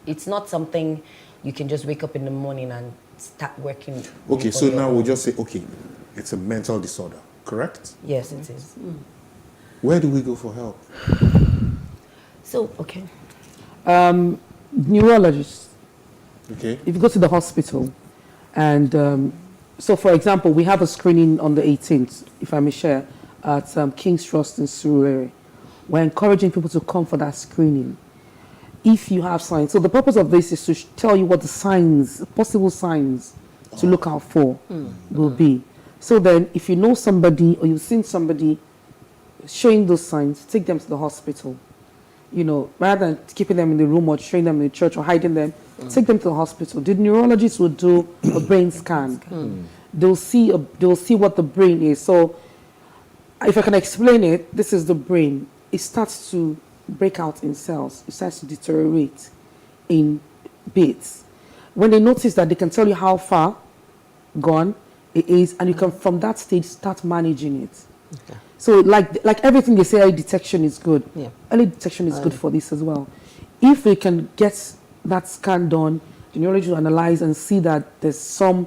D: It's not something you can just wake up in the morning and start working.
V: Okay,
D: for
V: so
D: your
V: now
D: own.
V: we'll just say, okay, it's a mental disorder, correct?
D: Yes, it is.
V: Where do we go for help?
D: So, okay.
G: Neurologists.
V: Okay.
G: If you go to the hospital, and so for example, we have a screening on the 18th, if I may share, at King's Trust in Surulere. We're encouraging people to come for that screening. If you have signs, so the purpose of this is to tell you what the signs, possible signs to look out for will be. So then, if you know somebody or you've seen somebody showing those signs, take them to the hospital. You know, rather than keeping them in the room or showing them in the church or hiding them, take them to the hospital. The neurologist will do a brain scan. They'll see what the brain is. So, if I can explain it, this is the brain. It starts to break out in cells. It starts to deteriorate in bits. When they notice that, they can tell you how far gone it is, and you can, from that stage, start managing it. Okay. So like everything they say, early detection is good. Yeah. Early detection is good for this as well. If we can get that scan done, the neurologist will analyze and see that there's some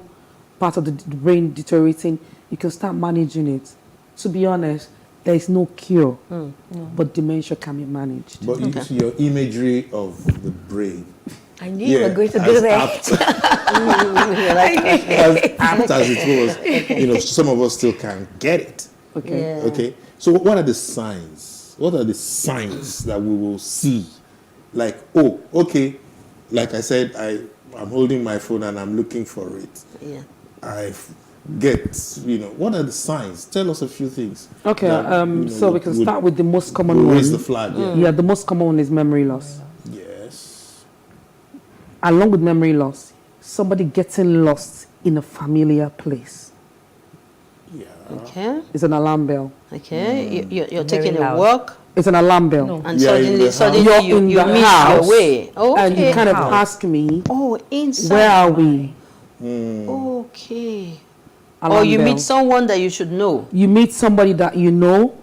G: part of the brain deteriorating, you can start managing it. To be honest, there is no cure, but dementia can be managed.
V: But you see your imagery of the brain.
D: I knew you were going to do that.
V: As apt as it was, you know, some of us still can't get it.
G: Okay.
V: Yeah. Okay. So what are the signs? What are the signs that we will see? Like, oh, okay. Like I said, I'm holding my phone and I'm looking for it.
C: Yeah.
V: I get, you know, what are the signs? Tell us a few things.
G: Okay.
V: That, you know,
G: so we can start with the most common one.
V: Raise the flag. Yeah.
G: Yeah, the most common one is memory loss.
V: Yes.
G: Along with memory loss, somebody getting lost in a familiar place.
V: Yeah.
C: Okay.
G: It's an alarm bell.
C: Okay. You're
D: Very
C: taking a
D: loud.
C: walk.
G: It's an alarm bell.
D: No.
C: And
V: Yeah,
C: suddenly
G: You're
C: you
G: in the
C: miss
G: house,
C: your way. Okay.
G: and you kind of
D: House.
G: ask me,
C: Oh, inside.
G: where are we?
C: Okay.
G: Alarm
C: Or you
G: bell.
C: meet someone that you should know.
G: You meet somebody that you know,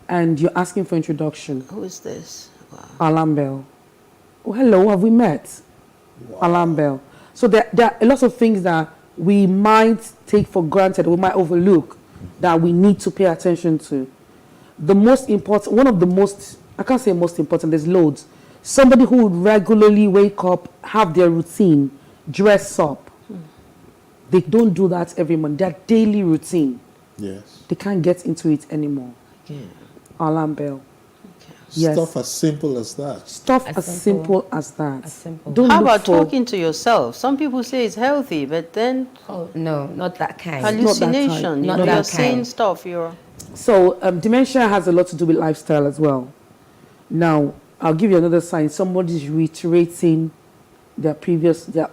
G: and you're asking for introduction.
C: Who is this?
G: Alarm bell. Oh, hello, have we met? Alarm bell. So there are a lot of things that we might take for granted, we might overlook, that we need to pay attention to. The most important, one of the most, I can't say most important, there's loads. Somebody who would regularly wake up, have their routine, dress up. They don't do that every month. Their daily routine.
V: Yes.
G: They can't get into it anymore. Alarm bell. Yes.
V: Stuff as simple as that.
G: Stuff as simple as that.
C: How about talking to yourself? Some people say it's healthy, but then
D: No, not that kind.
C: hallucination.
G: Not
C: You're
G: that
C: saying
G: kind.
C: stuff. You're
G: So dementia has a lot to do with lifestyle as well. Now, I'll give you another sign. Somebody's reiterating their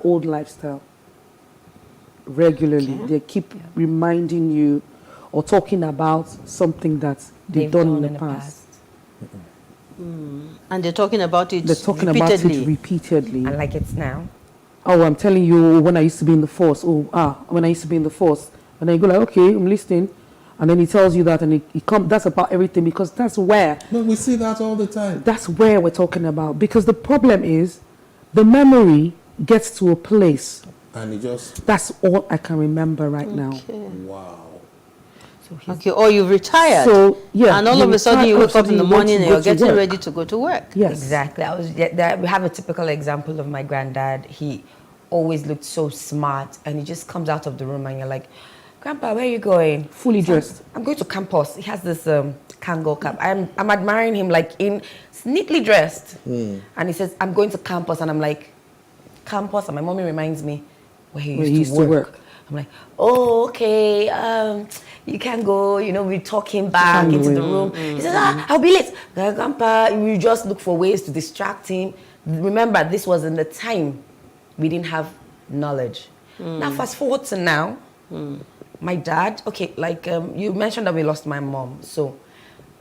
G: old lifestyle regularly. They keep reminding you or talking about something that they've done in the past.
C: and they're talking about it
G: They're talking
C: repeatedly.
G: about it repeatedly.
D: And like it's now.
G: Oh, I'm telling you, when I used to be in the force. When I used to be in the force. And then you go like, okay, I'm listening. And then he tells you that, and that's about everything, because that's where.
V: But we see that all the time.
G: That's where we're talking about. Because the problem is, the memory gets to a place.
V: And it just...
G: That's all I can remember right now.
V: Wow.
C: Okay, or you've retired.
G: So, yeah.
C: And all of a sudden you wake up in the morning and you're getting
G: work.
C: ready to go to work.
G: Yes.
D: Exactly. We have a typical example of my granddad. He always looked so smart, and he just comes out of the room and you're like, Grandpa, where are you going?
G: Fully dressed.
D: I'm going to campus. He has this Kangol cap. I'm admiring him, like neatly dressed. And he says, I'm going to campus. And I'm like, campus? And my mommy reminds me where he used to work. I'm like, oh, okay, you can go, we talk him back into the room. He says, I'll be late. Grandpa, we just look for ways to distract him. Remember, this was in the time we didn't have knowledge. Now, fast forward to now, my dad, okay, like you mentioned that we lost my mom. So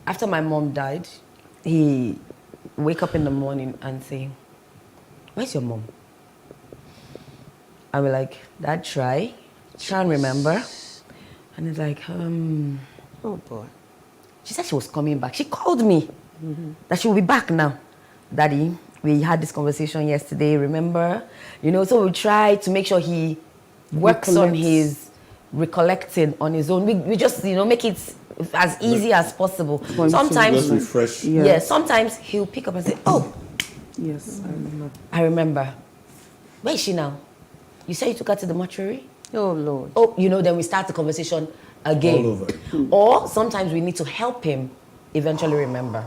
D: after my mom died, he wake up in the morning and say, where's your mom? I was like, Dad, try and remember. And he's like,
C: oh boy.
D: She said she was coming back. She called me that she will be back now. Daddy, we had this conversation yesterday, remember? So we try to make sure he works on his recollecting on his own. We just, make it as easy as possible. Sometimes,
V: just refresh.
D: Yeah, sometimes he'll pick up and say, oh.
G: Yes, I remember.
D: I remember. Where is she now? You said you took her to the mortuary?
C: Oh, Lord.
D: Oh, then we start the conversation again.
V: All over.
D: Or sometimes we need to help him eventually remember.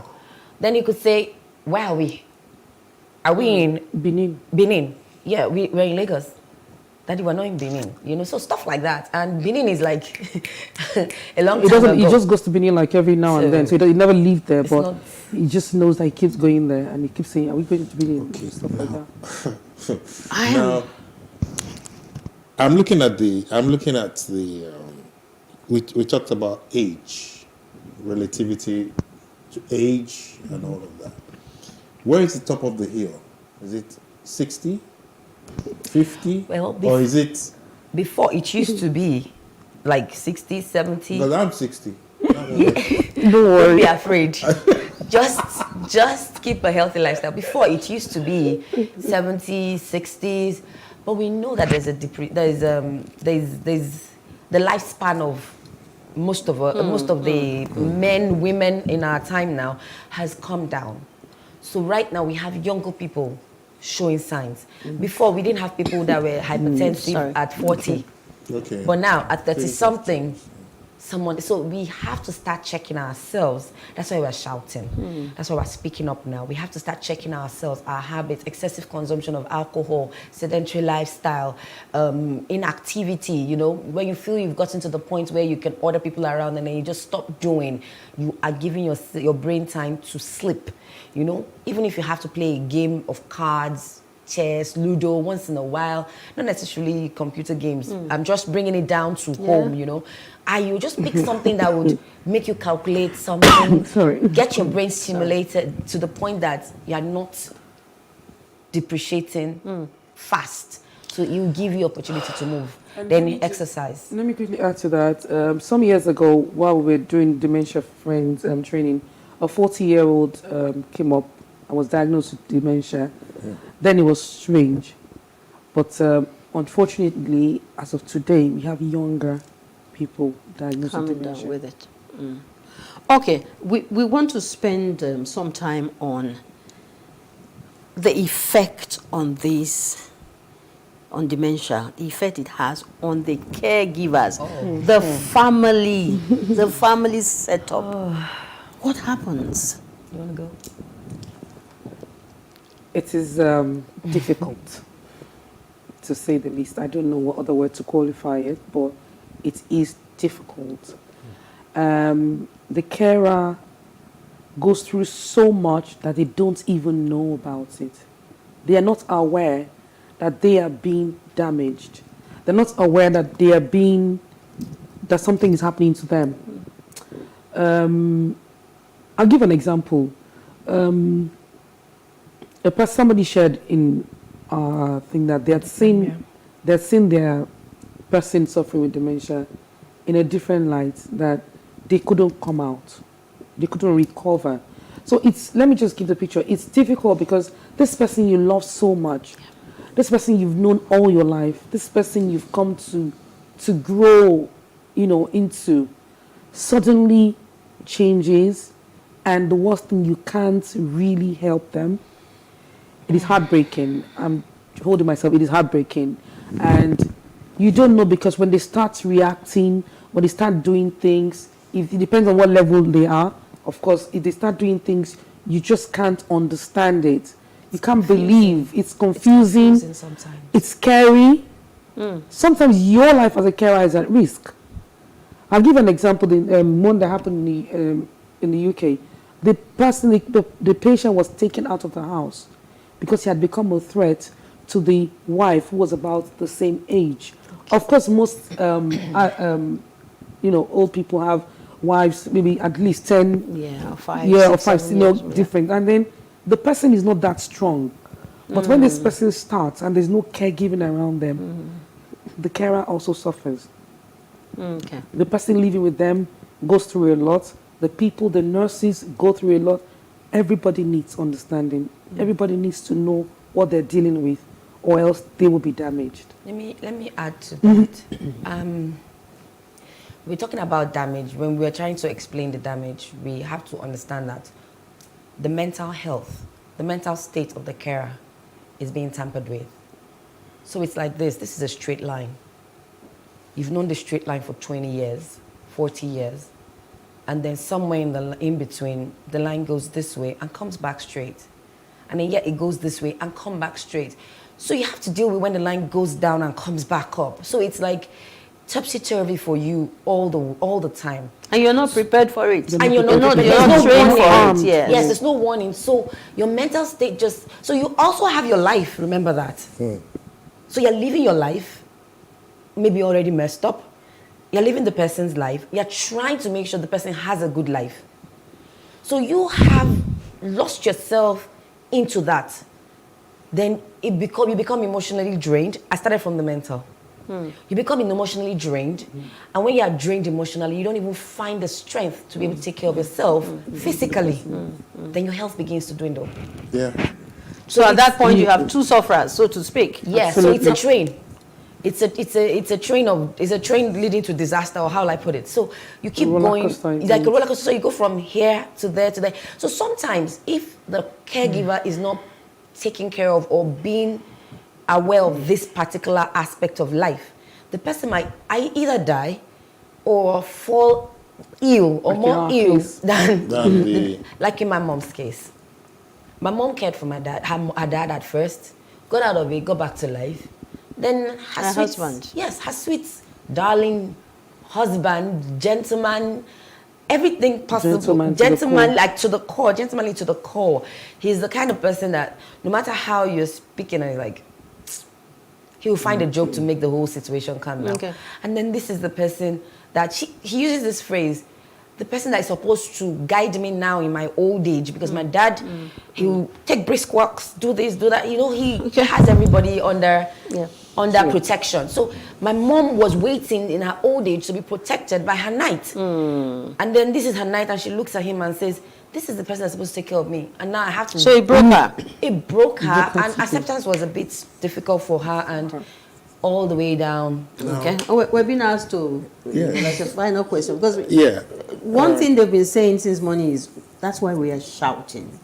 D: Then he could say, where are we? Are we in Benin? Yeah, we're in Lagos. Daddy, we're not in Benin. So stuff like that. And Benin is like a long time ago.
G: He just goes to Benin like every now and then. So he never leaves there, but
D: not,
G: he just knows that he keeps going there, and he keeps saying, are we going to Benin? Okay, stuff like that.
V: Now, I'm looking at the we talked about age, relativity to age and all of that. Where is the top of the hill? Is it 60, 50, or is it?
D: Before it used to be like 60, 70.
V: Because I'm 60.
G: Don't worry.
D: Don't be afraid. just keep a healthy lifestyle. Before it used to be 70s, 60s, but we know that there's the lifespan of most of the men, women in our time now has come down. So right now we have younger people showing signs. Before we didn't have people that were hypertensive at 40.
V: Okay.
D: But now at 30 something, so we have to start checking ourselves. That's why we're shouting. That's why we're speaking up now. We have to start checking ourselves, our habits, excessive consumption of alcohol, sedentary lifestyle, inactivity. When you feel you've gotten to the point where you can order people around and then you just stop doing, you are giving your brain time to sleep. Even if you have to play a game of cards, chess, Ludo, once in a while. Not necessarily computer games. I'm just bringing it down to home, you know. You just pick something that would make you calculate something, get your brain stimulated to the point that you're not depreciating fast. So it will give you opportunity to move. Then exercise.
G: Let me quickly add to that. Some years ago, while we were doing Dementia Friends training, a 40-year-old came up and was diagnosed with dementia. Then it was strange. But unfortunately, as of today, we have younger people diagnosed with dementia.
C: Down with it. Okay, we want to spend some time on the effect on this, on dementia, the effect it has on the caregivers, the family, the family setup. What happens?
D: You want to go?
G: It is difficult, to say the least. I don't know what other word to qualify it, but it is difficult. The carer goes through so much that they don't even know about it. They are not aware that they are being damaged. They're not aware that that something is happening to them. I'll give an example. Somebody shared in thing that they had seen their person suffering with dementia in a different light, that they couldn't come out, they couldn't recover. So let me just give the picture. It's difficult because this person you love so much, this person you've known all your life, this person you've come to grow, into, suddenly changes, and the worst thing, you can't really help them. It is heartbreaking. I'm holding myself. It is heartbreaking. And you don't know, because when they start reacting, when they start doing things, it depends on what level they are. Of course, if they start doing things, you just can't understand it. You can't believe. It's confusing.
D: Sometimes.
G: It's scary. Sometimes your life as a carer is at risk. I'll give an example. The one that happened in the UK. The person, the patient was taken out of the house because he had become a threat to the wife, who was about the same age. Okay. Of course, most old people have wives, maybe at least 10
C: or 5
G: different. And then the person is not that strong. But when this person starts and there's no caregiving around them, the carer also suffers.
C: Okay.
G: The person living with them goes through a lot. The people, the nurses go through a lot. Everybody needs understanding. Everybody needs to know what they're dealing with, or else they will be damaged.
D: Let me add to that. We're talking about damage. When we're trying to explain the damage, we have to understand that the mental health, the mental state of the carer is being tampered with. So it's like this. This is a straight line. You've known the straight line for 20 years, 40 years. And then somewhere in between, the line goes this way and comes back straight. And then yet it goes this way and come back straight. So you have to deal with when the line goes down and comes back up. So it's like topsy-turvy for you all the time.
C: And you're not prepared for it.
D: And you're not trained for it. Yes, there's no warning. So your mental state so you also have your life, remember that. So you're living your life, maybe already messed up. You're living the person's life. You're trying to make sure the person has a good life. So you have lost yourself into that. Then you become emotionally drained. I started from the mental. You become emotionally drained. And when you are drained emotionally, you don't even find the strength to be able to take care of yourself physically. Then your health begins to dwindle.
V: Yeah.
C: So at that point, you have two sufferers, so to speak.
D: Yeah, so it's a train. It's a train leading to disaster, or how will I put it? So you keep going, like a roller coaster. So you go from here to there to there. So sometimes, if the caregiver is not taken care of or being aware of this particular aspect of life, the person might either die or fall ill, or more ill than like in my mom's case. My mom cared for my dad, her dad at first, got out of it, got back to life. Then her sweet, her sweet darling husband, gentleman, everything possible. Gentlemanly to the core. He's the kind of person that no matter how you're speaking, and like, he will find a joke to make the whole situation calm down.
C: Okay.
D: And then this is the person that he uses this phrase, the person that is supposed to guide me now in my old age, because my dad, he will take brisk walks, do this, do that. You know, he has everybody under protection. So my mom was waiting in her old age to be protected by her knight. And then this is her knight, and she looks at him and says, this is the person that's supposed to take care of me. And now I have to...
C: So it broke her?
D: It broke her, and acceptance was a bit difficult for her, and all the way down.
C: Okay. Oh, we're being asked to, like a final question. Because one thing they've been saying since morning is, that's why we are shouting.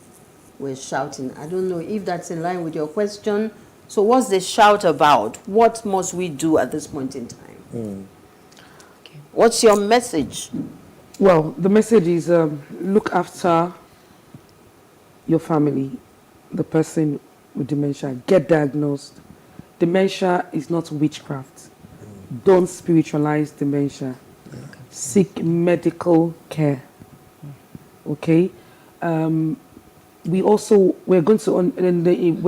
C: We're shouting. I don't know if that's in line with your question. So what's the shout about? What must we do at this point in time? Okay. What's your message?
G: Well, the message is look after your family, the person with dementia. Get diagnosed. Dementia is not witchcraft. Don't spiritualize dementia. Seek medical care. Okay? We're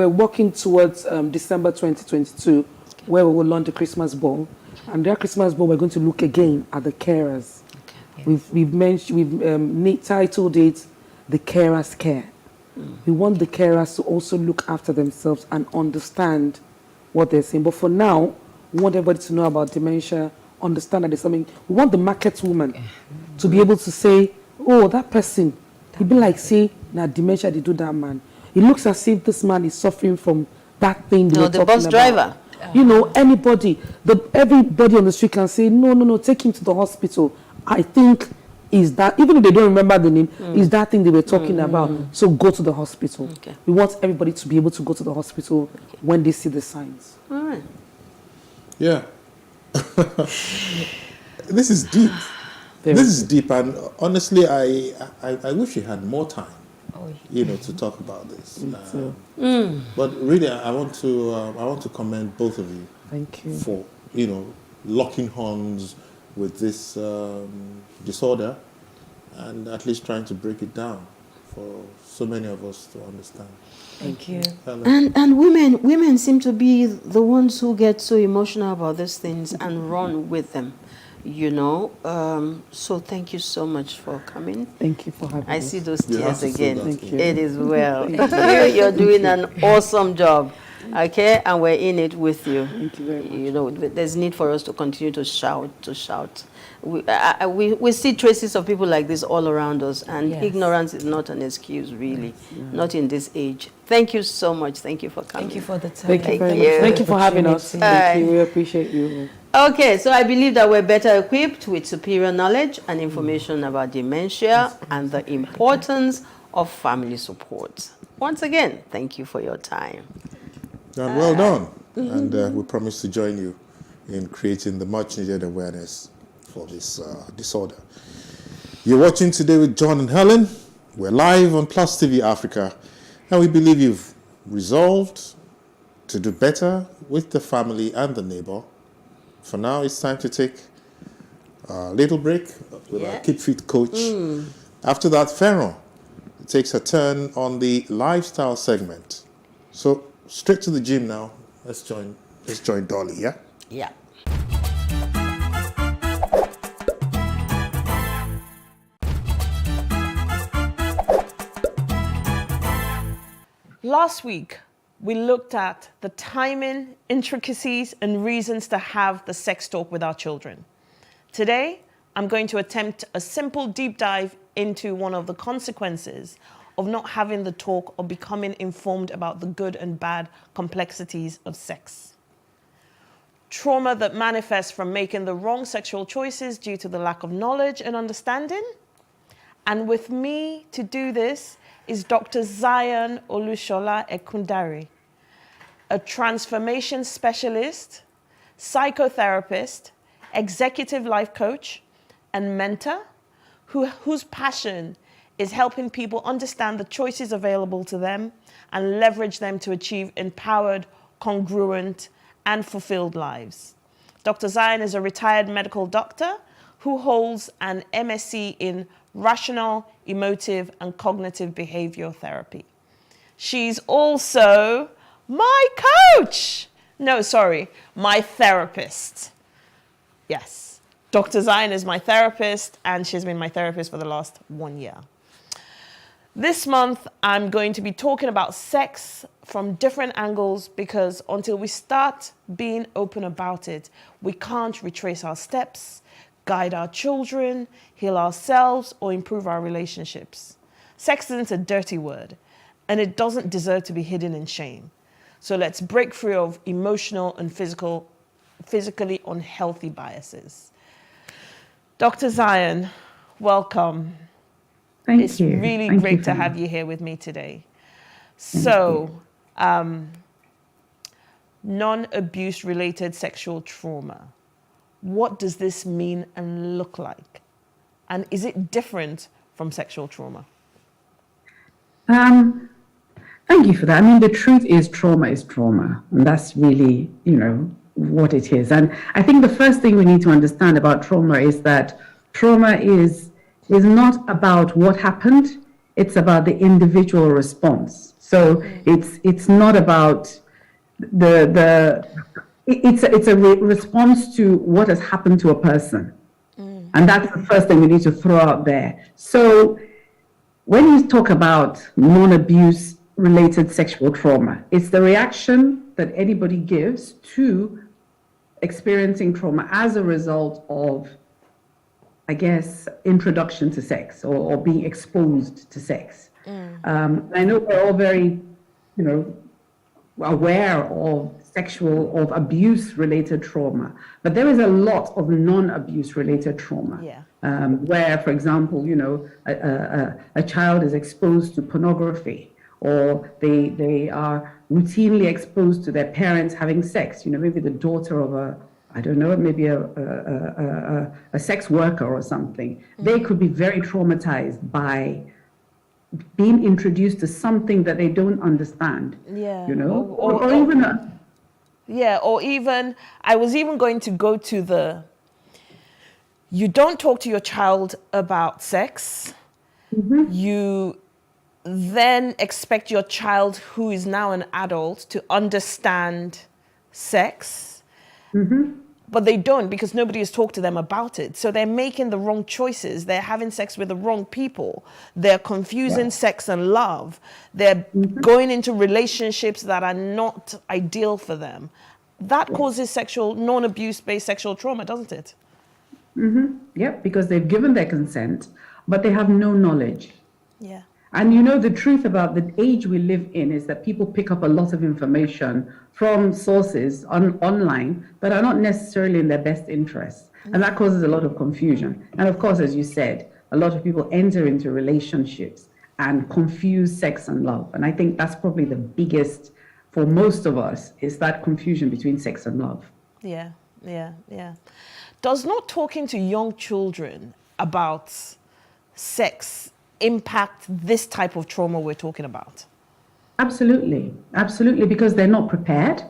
G: working towards December 2022, where we will launch the Christmas ball. And their Christmas ball, we're going to look again at the carers. We've titled it "The Carers Care." We want the carers to also look after themselves and understand what they're saying. But for now, we want everybody to know about dementia, understand that there's something. We want the market woman to be able to say, "Oh, that person," he'd be like, "See, now dementia, they do that man." It looks as if this man is suffering from that thing.
C: The bus driver.
G: You know, everybody on the street can say, no, take him to the hospital. I think is that, even if they don't remember the name, is that thing they were talking about. So go to the hospital. Okay. We want everybody to be able to go to the hospital when they see the signs.
C: All right.
V: Yeah. This is deep. This is deep, and honestly, I wish we had more time, to talk about this. But really, I want to commend both of you.
G: Thank you
V: for locking horns with this disorder, and at least trying to break it down for so many of us to understand.
D: Thank you.
C: And women seem to be the ones who get so emotional about these things and run with them. So thank you so much for coming.
G: Thank you for having me.
C: I see those tears again.
G: Thank you.
C: It is well. You're doing an awesome job. Okay, and we're in it with you.
G: Thank you very much.
C: There's need for us to continue to shout. We see traces of people like this all around us, and ignorance is not an excuse, really, not in this age. Thank you so much. Thank you for coming.
D: Thank you for the time.
G: Thank you very much. Thank you for having us. Thank you. We appreciate you.
C: Okay, so I believe that we're better equipped with superior knowledge and information about dementia and the importance of family support. Once again, thank you for your time.
V: And well done. And we promise to join you in creating the much needed awareness for this disorder. You're watching Today with John and Helen. We're live on Plus TV Africa, and we believe you've resolved to do better with the family and the neighbor. For now, it's time to take a little break with our Keep Fit coach. After that, Pharaoh takes a turn on the lifestyle segment. So straight to the gym now. Let's join Dolly, yeah?
C: Yeah.
I: Last week, we looked at the timing, intricacies, and reasons to have the sex talk with our children. Today, I'm going to attempt a simple deep dive into one of the consequences of not having the talk or becoming informed about the good and bad complexities of sex. Trauma that manifests from making the wrong sexual choices due to the lack of knowledge and understanding. And with me to do this is Dr. Zion Olushola Ekundari, a transformation specialist, psychotherapist, executive life coach, and mentor whose passion is helping people understand the choices available to them and leverage them to achieve empowered, congruent, and fulfilled lives. Dr. Zion is a retired medical doctor who holds an MSc in Rational, Emotive, and Cognitive Behavioral Therapy. She's also my coach. No, sorry, my therapist. Yes, Dr. Zion is my therapist, and she's been my therapist for the last 1 year. This month, I'm going to be talking about sex from different angles because until we start being open about it, we can't retrace our steps, guide our children, heal ourselves, or improve our relationships. Sex isn't a dirty word, and it doesn't deserve to be hidden in shame. So let's break free of emotional and physically unhealthy biases. Dr. Zion, welcome.
H: Thank you.
I: It's really
H: Thank
I: great
H: you
I: to
H: for
I: have
H: that.
I: you here with me today. So, non-abuse related sexual trauma. What does this mean and look like? And is it different from sexual trauma?
H: Thank you for that. I mean, the truth is trauma, and that's really, what it is. And I think the first thing we need to understand about trauma is that trauma is not about what happened, it's about the individual response. So it's not about it's a response to what has happened to a person. And that's the first thing we need to throw out there. So when you talk about non-abuse related sexual trauma, it's the reaction that anybody gives to experiencing trauma as a result of, I guess, introduction to sex or being exposed to sex. I know we're all very, aware of abuse-related trauma, but there is a lot of non-abuse related trauma. Where, for example, a child is exposed to pornography, or they are routinely exposed to their parents having sex. Maybe the daughter of maybe a sex worker or something. They could be very traumatized by being introduced to something that they don't understand. Or
I: even I was even going to go to you don't talk to your child about sex. You then expect your child, who is now an adult, to understand sex. But they don't, because nobody has talked to them about it. So they're making the wrong choices. They're having sex with the wrong people. They're confusing sex and love. They're going into relationships that are not ideal for them. That causes non-abuse based sexual trauma, doesn't it?
H: Yep, because they've given their consent, but they have no knowledge.
I: Yeah.
H: And the truth about the age we live in is that people pick up a lot of information from sources online that are not necessarily in their best interests. And that causes a lot of confusion. And of course, as you said, a lot of people enter into relationships and confuse sex and love. And I think that's probably the biggest, for most of us, is that confusion between sex and love.
I: Yeah. Does not talking to young children about sex impact this type of trauma we're talking about?
H: Absolutely, because they're not prepared.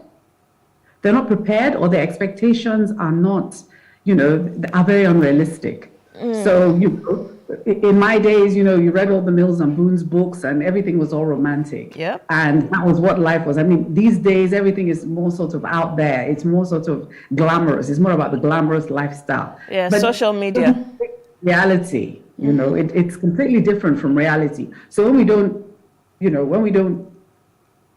H: They're not prepared, or their expectations are not, are very unrealistic. So, in my days, you read all the Mills and Boons books and everything was all romantic.
I: Yep.
H: And that was what life was. I mean, these days, everything is more sort of out there. It's more sort of glamorous. It's more about the glamorous lifestyle.
I: Yeah,
H: but
I: social media.
H: Reality, it's completely different from reality. So when we don't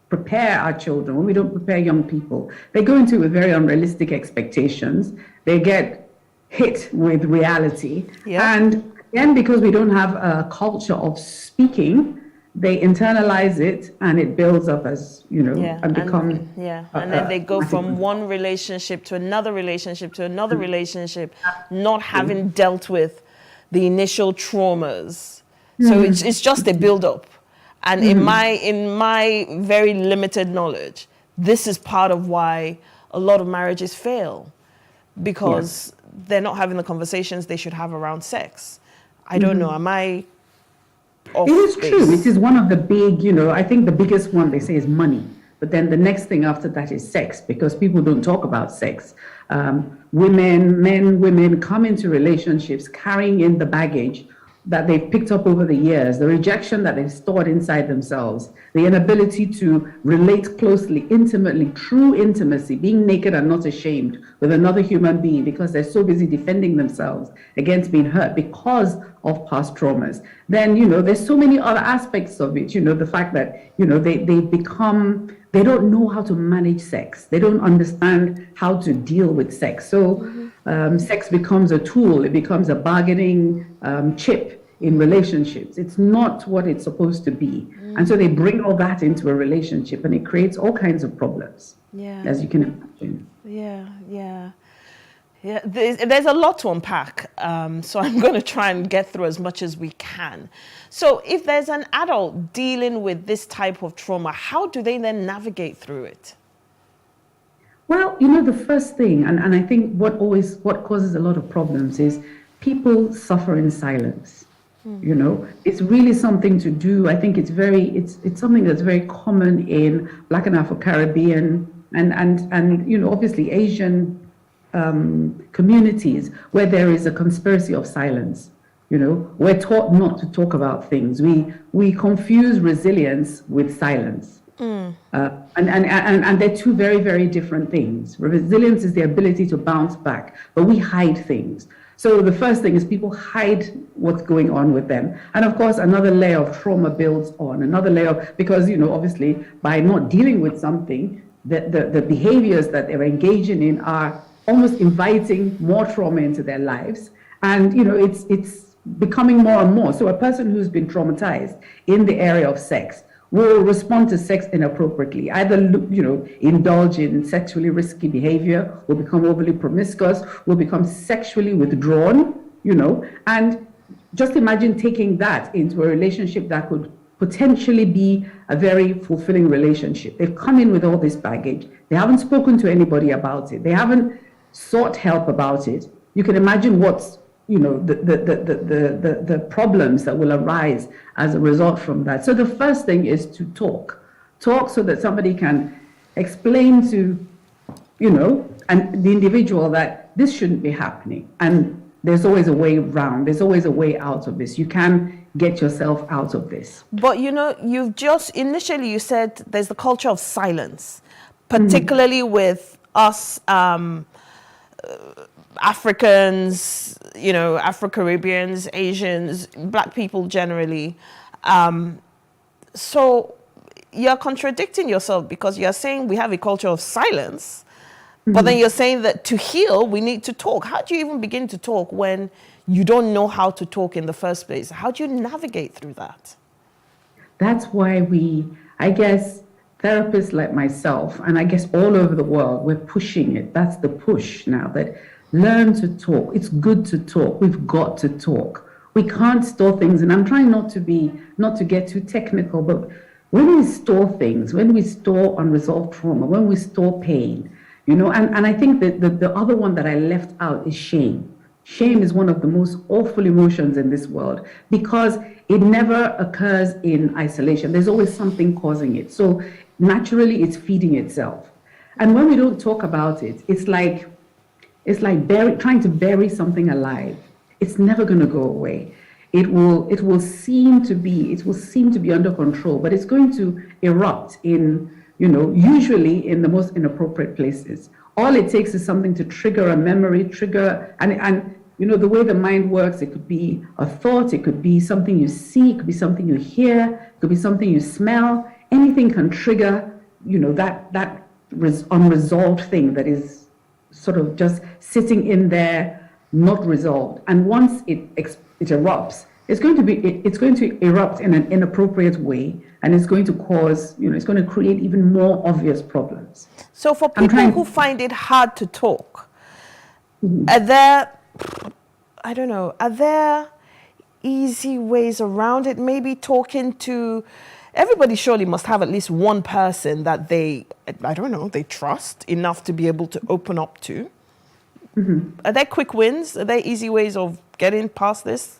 H: prepare our children, when we don't prepare young people, they go into it with very unrealistic expectations. They get hit with reality. And again, because we don't have a culture of speaking, they internalize it and it builds up as, and becomes...
I: And then they go from one relationship to another relationship to another relationship, not having dealt with the initial traumas. So it's just a build-up. And in my very limited knowledge, this is part of why a lot of marriages fail, because they're not having the conversations they should have around sex. I don't know, am I off
H: It is
I: base?
H: true. It is one of the big, I think the biggest one they say is money. But then the next thing after that is sex, because people don't talk about sex. Women come into relationships carrying in the baggage that they've picked up over the years, the rejection that they've stored inside themselves, the inability to relate closely, intimately, true intimacy, being naked and not ashamed with another human being because they're so busy defending themselves against being hurt because of past traumas. Then, there's so many other aspects of it, the fact that, they don't know how to manage sex. They don't understand how to deal with sex. So sex becomes a tool. It becomes a bargaining chip in relationships. It's not what it's supposed to be. And so they bring all that into a relationship, and it creates all kinds of problems, as you can imagine.
I: Yeah, there's a lot to unpack, so I'm going to try and get through as much as we can. So if there's an adult dealing with this type of trauma, how do they then navigate through it?
H: Well, the first thing, and I think what causes a lot of problems is people suffer in silence. It's really something to do. I think it's something that's very common in Black and Afro-Caribbean and obviously Asian communities where there is a conspiracy of silence. We're taught not to talk about things. We confuse resilience with silence. And they're two very, very different things. Resilience is the ability to bounce back, but we hide things. So the first thing is people hide what's going on with them. And of course, another layer of trauma builds on, because, obviously, by not dealing with something, the behaviors that they're engaging in are almost inviting more trauma into their lives. And, it's becoming more and more. So a person who's been traumatized in the area of sex will respond to sex inappropriately, either, indulge in sexually risky behavior, will become overly promiscuous, will become sexually withdrawn, and just imagine taking that into a relationship that could potentially be a very fulfilling relationship. They've come in with all this baggage. They haven't spoken to anybody about it. They haven't sought help about it. You can imagine what's the problems that will arise as a result from that. So the first thing is to talk so that somebody can explain to, and the individual that this shouldn't be happening. And there's always a way around. There's always a way out of this. You can get yourself out of this.
I: But, you've just, initially you said there's the culture of silence, particularly with us, Africans, Afro-Caribbeans, Asians, Black people generally. So you're contradicting yourself because you're saying we have a culture of silence, but then you're saying that to heal, we need to talk. How do you even begin to talk when you don't know how to talk in the first place? How do you navigate through that?
H: That's why I guess, therapists like myself, and I guess all over the world, we're pushing it. That's the push now, that learn to talk. It's good to talk. We've got to talk. We can't store things. And I'm trying not to get too technical, but when we store things, when we store unresolved trauma, when we store pain, and I think that the other one that I left out is shame. Shame is one of the most awful emotions in this world because it never occurs in isolation. There's always something causing it. So naturally, it's feeding itself. And when we don't talk about it, it's like trying to bury something alive. It's never going to go away. It will seem to be under control, but it's going to erupt in, usually in the most inappropriate places. All it takes is something to trigger a memory, and the way the mind works, it could be a thought, it could be something you see, it could be something you hear, it could be something you smell. Anything can trigger, that unresolved thing that is sort of just sitting in there, not resolved. And once it erupts, it's going to erupt in an inappropriate way, and it's going to cause, it's going to create even more obvious problems.
I: So for people who find it hard to talk, are there easy ways around it? Maybe talking to, everybody surely must have at least one person that they trust enough to be able to open up to. Are there quick wins? Are there easy ways of getting past this?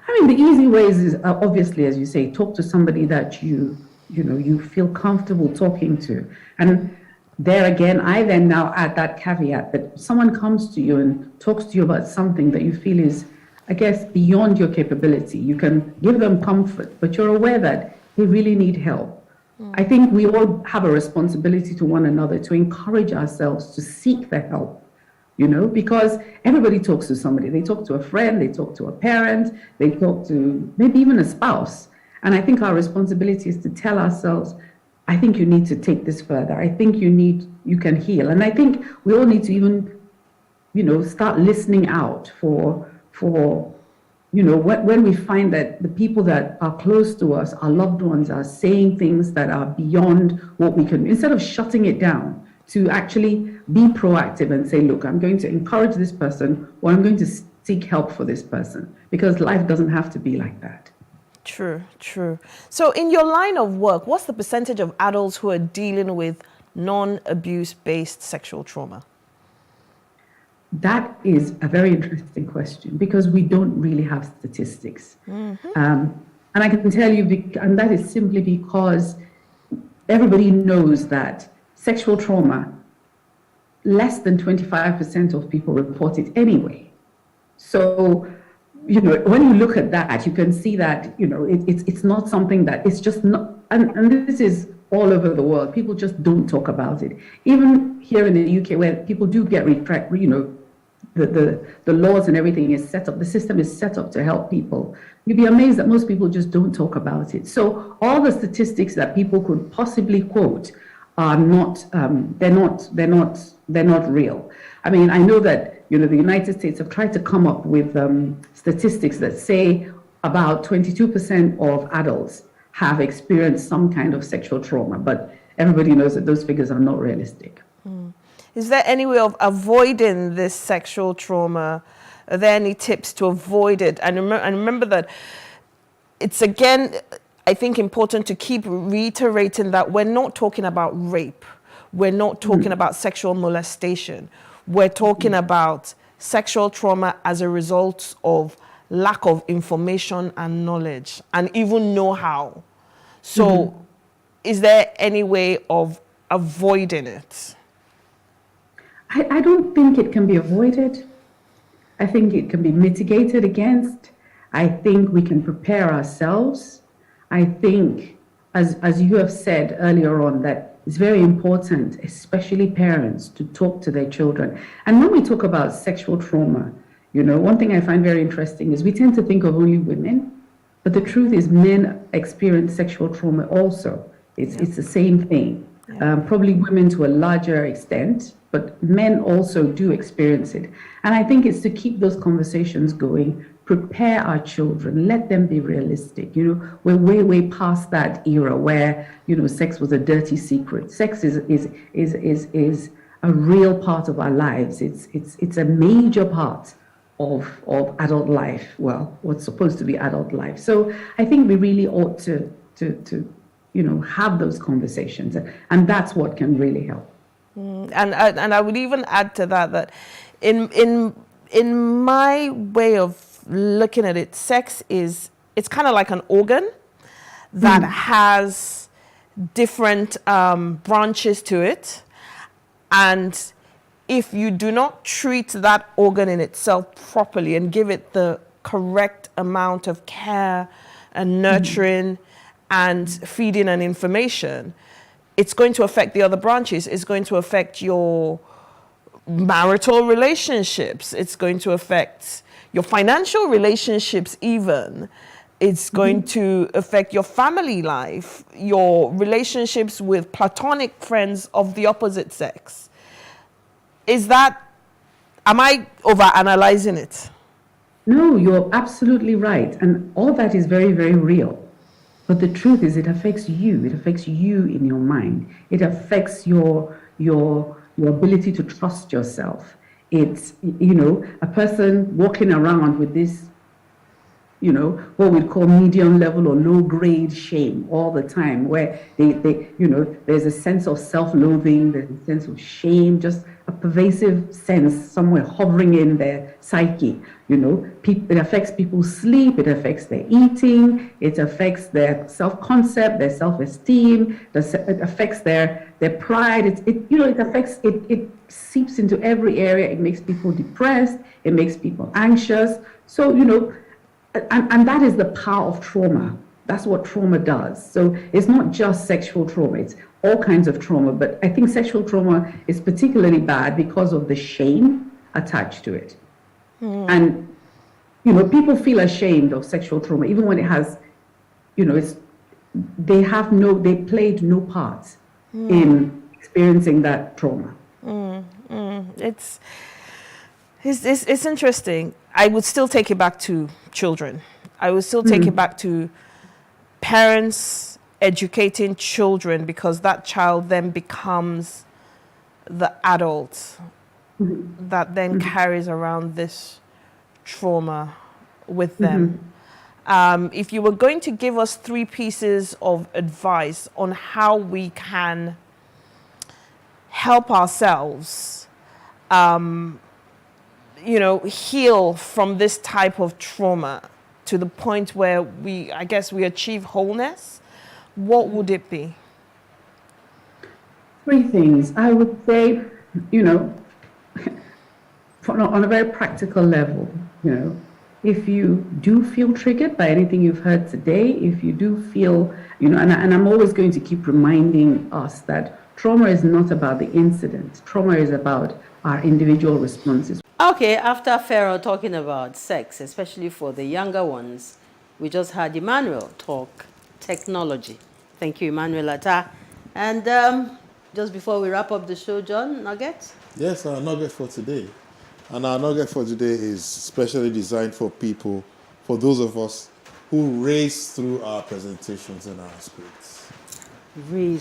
H: I mean, the easy ways is obviously, as you say, talk to somebody that you you feel comfortable talking to. And there again, I then now add that caveat that someone comes to you and talks to you about something that you feel is, I guess, beyond your capability. You can give them comfort, but you're aware that they really need help. I think we all have a responsibility to one another to encourage ourselves to seek the help, because everybody talks to somebody. They talk to a friend, they talk to a parent, they talk to maybe even a spouse. And I think our responsibility is to tell ourselves, I think you need to take this further. I think you can heal. And I think we all need to even, start listening out for when we find that the people that are close to us, our loved ones, are saying things that are beyond what we can, instead of shutting it down, to actually be proactive and say, look, I'm going to encourage this person, or I'm going to seek help for this person, because life doesn't have to be like that.
I: True. So in your line of work, what's the percentage of adults who are dealing with non-abuse-based sexual trauma?
H: That is a very interesting question, because we don't really have statistics. And I can tell you, and that is simply because everybody knows that sexual trauma, less than 25% of people report it anyway. So, when you look at that, you can see that, it's not something that, it's just not, and this is all over the world. People just don't talk about it. Even here in the UK, where people do get the laws and everything is set up, the system is set up to help people. You'd be amazed that most people just don't talk about it. So all the statistics that people could possibly quote are not, they're not real. I mean, I know that, the United States have tried to come up with statistics that say about 22% of adults have experienced some kind of sexual trauma, but everybody knows that those figures are not realistic.
I: Is there any way of avoiding this sexual trauma? Are there any tips to avoid it? And remember that it's, again, I think important to keep reiterating that we're not talking about rape. We're not talking about sexual molestation. We're talking about sexual trauma as a result of lack of information and knowledge and even know-how. So is there any way of avoiding it?
H: I don't think it can be avoided. I think it can be mitigated against. I think we can prepare ourselves. I think, as you have said earlier on, that it's very important, especially parents, to talk to their children. And when we talk about sexual trauma, one thing I find very interesting is we tend to think of only women, but the truth is men experience sexual trauma also. It's the same thing. Probably women to a larger extent, but men also do experience it. And I think it's to keep those conversations going, prepare our children, let them be realistic. We're way past that era where, sex was a dirty secret. Sex is a real part of our lives. It's a major part of adult life. Well, what's supposed to be adult life. So I think we really ought to have those conversations, and that's what can really help.
I: And I would even add to that in my way of looking at it, sex it's kind of like an organ that has different branches to it, and if you do not treat that organ in itself properly and give it the correct amount of care and nurturing and feeding and information, it's going to affect the other branches. It's going to affect your marital relationships. It's going to affect your financial relationships even. It's going to affect your family life, your relationships with platonic friends of the opposite sex. Am I overanalyzing it?
H: No, you're absolutely right. And all that is very, very real. But the truth is, it affects you. It affects you in your mind. It affects your ability to trust yourself. It's, a person walking around with this, what we'd call medium level or low grade shame all the time, where they there's a sense of self-loathing, there's a sense of shame, just a pervasive sense somewhere hovering in their psyche. You know, it affects people's sleep, it affects their eating, it affects their self-concept, their self-esteem, it affects their pride. It seeps into every area. It makes people depressed, it makes people anxious. So, you know, and that is the power of trauma. That's what trauma does. So it's not just sexual trauma, it's all kinds of trauma. But I think sexual trauma is particularly bad because of the shame attached to it. And, you know, people feel ashamed of sexual trauma, even when it has, you know, they played no part in experiencing that trauma.
I: It's interesting. I would still take it back to children. I would still take it back to parents educating children, because that child then becomes the adult that then carries around this trauma with them. If you were going to give us 3 pieces of advice on how we can help ourselves, you know, heal from this type of trauma to the point where we achieve wholeness, what would it be?
H: 3 things. I would say, you know, on a very practical level, you know, if you do feel triggered by anything you've heard today, if you do feel, you know, and I'm always going to keep reminding us that trauma is not about the incident. Trauma is about our individual responses.
C: Okay, after Pharaoh talking about sex, especially for the younger ones, we just had Emmanuel talk technology. Thank you, Emmanuel Atta. And just before we wrap up the show, John, nuggets?
V: Yes, our nugget for today. And our nugget for today is specially designed for people, for those of us who race through our presentations and our scripts. We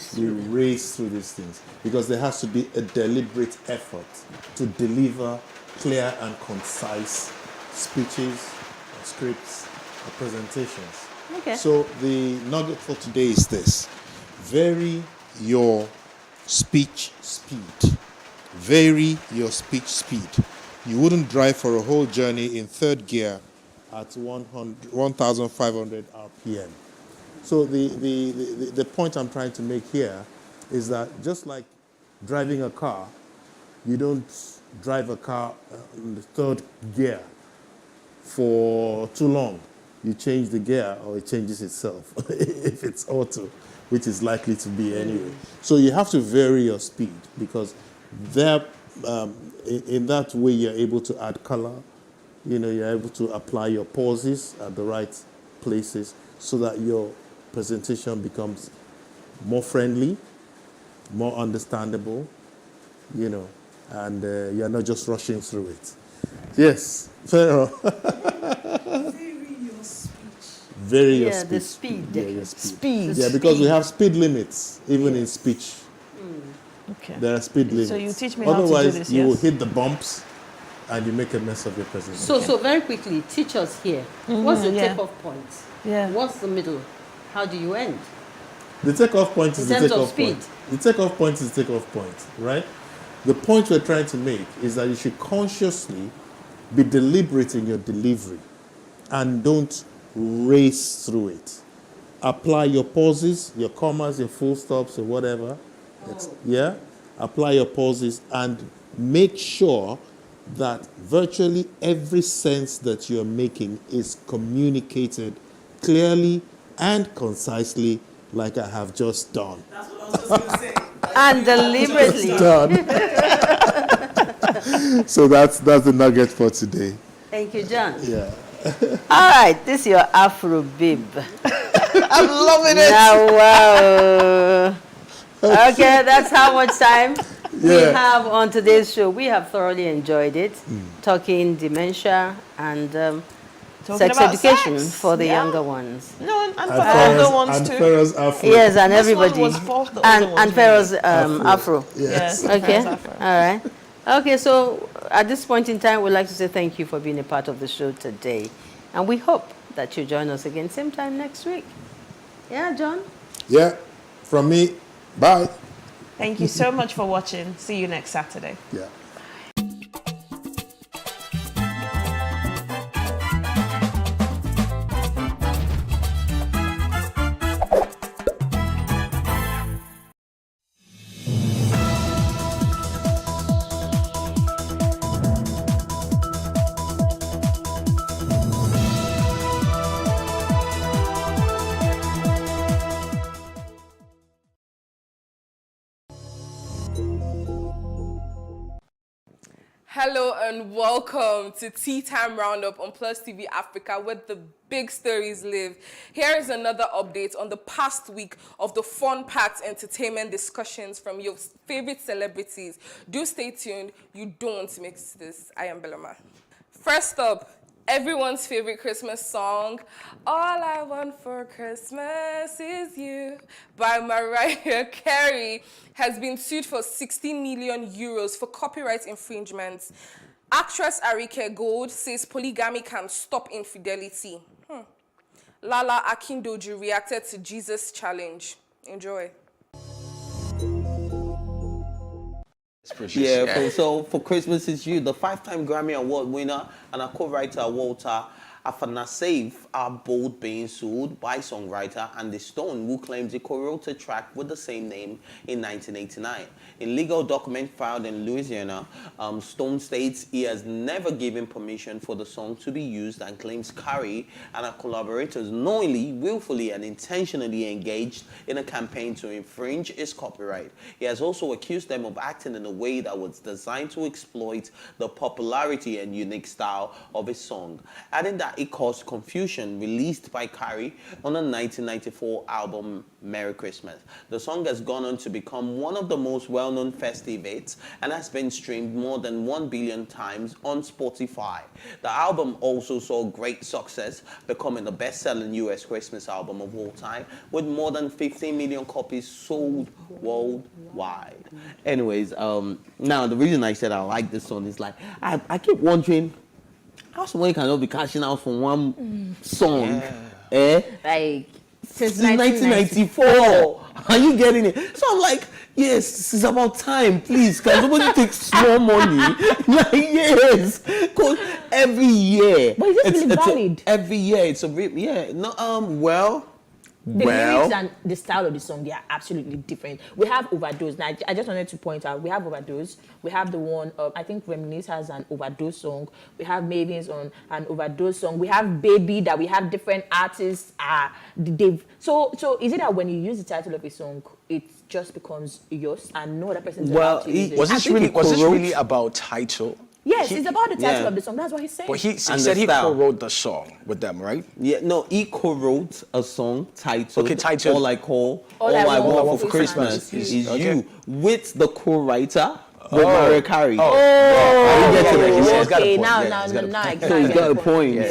V: race through these things because there has to be a deliberate effort to deliver clear and concise speeches, scripts, or presentations.
C: Okay.
V: So the nugget for today is this: vary your speech speed. Vary your speech speed. You wouldn't drive for a whole journey in 3rd gear at 1,500 RPM. So the point I'm trying to make here is that just like driving a car, you don't drive a car in the 3rd gear for too long. You change the gear or it changes itself if it's auto, which is likely to be anyway. So you have to vary your speed because there, in that way you're able to add color, you know, you're able to apply your pauses at the right places so that your presentation becomes more friendly, more understandable, you know, and you're not just rushing through it. Yes, Pharaoh. Vary your speech.
C: The speed.
V: Yeah, your speed.
I: Speed.
V: Yeah, because we have speed limits, even in speech.
I: Okay.
V: There are speed limits.
I: So you teach me how
V: Otherwise,
I: to do this,
V: you will
I: yes?
V: hit the bumps and you make a mess of your presentation.
C: So very quickly, teach us here. What's the takeoff point?
I: Yeah.
C: What's the middle? How do you end?
V: The takeoff point is the
C: In terms of
V: takeoff
C: speed.
V: point. The takeoff point is the takeoff point, right? The point we're trying to make is that you should consciously be deliberate in your delivery and don't race through it. Apply your pauses, your commas, your full stops, or whatever. Yeah? Apply your pauses and make sure that virtually every sense that you're making is communicated clearly and concisely, like I have just done.
C: That's what I was just going to say. And deliberately.
V: Done. So that's the nugget for today.
C: Thank you, John.
V: Yeah.
C: All right, this is your Afro bib.
I: I'm loving it.
C: Wow. Okay, that's how much time we have on today's show. We have thoroughly enjoyed it, talking dementia and sex education for the younger ones.
I: No, and for the older ones too.
V: Pharaoh's Afro.
C: Yes, and everybody.
I: This one was for the
C: and
I: older ones,
C: Pharaoh's
V: Afro.
C: Afro.
V: Yes.
C: Okay.
I: Afro.
C: All right. Okay, so at this point in time, we'd like to say thank you for being a part of the show today. And we hope that you join us again same time next week. Yeah, John?
V: Yeah. From me, bye.
I: Thank you so much for watching. See you next Saturday.
V: Yeah.
E: Hello and welcome to Tea Time Roundup on Plus TV Africa, where the big stories live. Here is another update on the past week of the fun-packed entertainment discussions from your favorite celebrities. Do stay tuned. You don't want to miss this. I am Belema. First up, everyone's favorite Christmas song, All I Want for Christmas Is You, by Mariah Carey, has been sued for 60 million euros for copyright infringements. Actress Arike Gold says polygamy can stop infidelity. Lala Akindoju reacted to Jesus' challenge. Enjoy.
J: So for Christmas Is You, the 5-time Grammy Award winner and a co-writer Walter Afanasieff are both being sued by songwriter Andy Stone, who claims he co-wrote a track with the same name in 1989. In legal document filed in Louisiana, Stone states he has never given permission for the song to be used and claims Carey and her collaborators knowingly, willfully, and intentionally engaged in a campaign to infringe his copyright. He has also accused them of acting in a way that was designed to exploit the popularity and unique style of his song, adding that it caused confusion released by Carey on the 1994 album Merry Christmas. The song has gone on to become one of the most well-known festive hits and has been streamed more than 1 billion times on Spotify. The album also saw great success, becoming the best-selling US Christmas album of all time, with more than 15 million copies sold worldwide. Anyways, now the reason I said I like this song is like, I keep wondering, how someone cannot be cashing out from one song,
E: Like,
J: since 1994. Are you getting it? So I'm like, yes, it's about time, please. Can somebody take small money? Like, yes, because every year.
I: But is this really valid?
J: Every year, it's a well.
I: The lyrics and the style of the song, they are absolutely different. We have Overdose. Now, I just wanted to point out, we have Overdose. We have the one, I think Reminisce has an Overdose song. We have Mavins on an Overdose song. We have Baby, that we have different artists. So is it that when you use the title of a song, it just becomes yours and no other person is allowed to use it?
W: Was this really about title?
I: Yes, it's about the title of the song. That's what he's saying.
W: But he said he co-wrote the song with them, right?
J: Yeah, no, he co-wrote a song titled All I Want for Christmas Is You, with the co-writer, with Mariah Carey.
I: Okay, now I get it.
J: So he's got a point.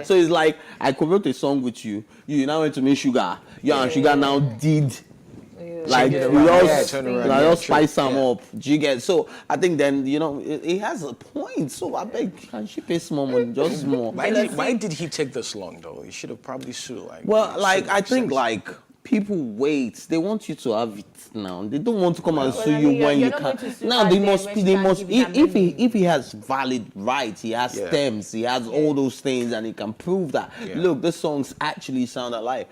J: So it's like, I co-wrote a song with you. You now went to make Sugar. You and Sugar now did. Like, we all spice them up. Do you get? So I think then, it has a point. So I beg, can she pay small money, just more?
W: Why did he take this long though? He should have probably sued.
J: I think people wait. They want you to have it now. They don't want to come and sue you when you can't. Now they must. If he has valid rights, he has stems, he has all those things, and he can prove that. Look, the songs actually sound alike.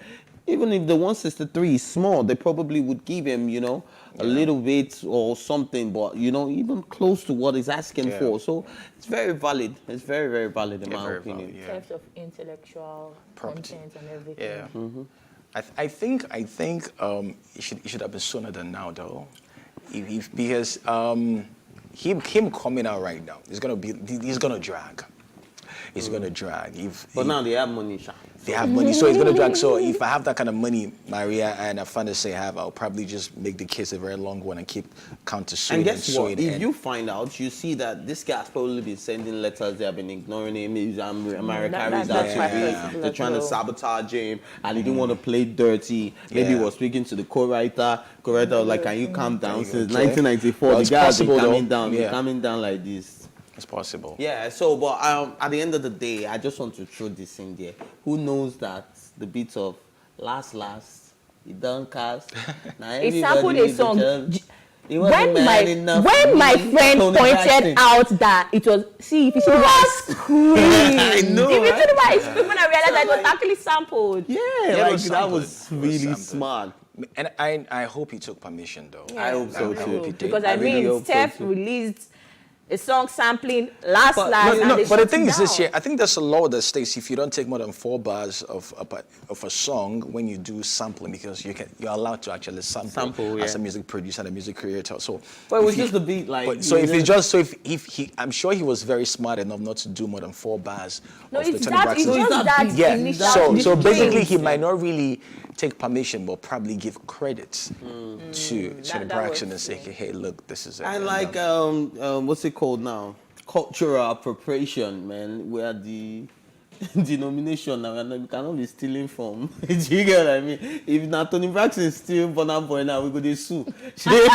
J: Even if the 163 is small, they probably would give him, a little bit or something, but, even close to what he's asking for. So it's very valid. It's very, very valid in my opinion.
I: Theft of intellectual content and everything.
W: Yeah. Mm-hmm. I think it should have been sooner than now, though, because him coming out right now he's gonna drag. It's gonna drag.
J: But now they have money, Sha.
W: They have money, so it's gonna drag. So if I have that kind of money, Maria and Afanasieff have, I'll probably just make the case a very long one and keep counter-suing.
J: And guess what? If you find out, you see that this guy has probably been sending letters. They have been ignoring him. Mariah Carey's they're trying to sabotage him, and he didn't want to play dirty. Maybe he was speaking to the co-writer. Co-writer was like, "Can you calm down?" Since 1994, the guy has been coming down. Coming down like this.
W: It's possible.
J: Yeah, so, but at the end of the day, I just want to throw this in there. Who knows that the beat of Last, it don't cast.
I: It sampled a song. When my friend pointed out that it was, if you see
J: I know.
I: If you see why I screamed when I realized that it was actually sampled.
J: Yeah, that was really smart.
W: And I hope he took permission, though.
J: I hope so too.
I: Because Steph released a song sampling last.
W: But the thing is this year, I think there's a law that states if you don't take more than 4 bars of a song when you do sampling, because you're allowed to actually sample as a music producer and a music creator. So,
J: but it was just the beat, like.
W: But, so if he, I'm sure he was very smart enough not to do more than 4 bars of the Tony Braxton. So basically, he might not really take permission, but probably give credit to Tony Braxton and say, hey, look, this is it.
J: I like what's it called now? Cultural appropriation, man. We are the denomination now, and we cannot be stealing from. Do you get what I mean? If now Tony Braxton steal Burna Boy, now we go to sue.
W: Tony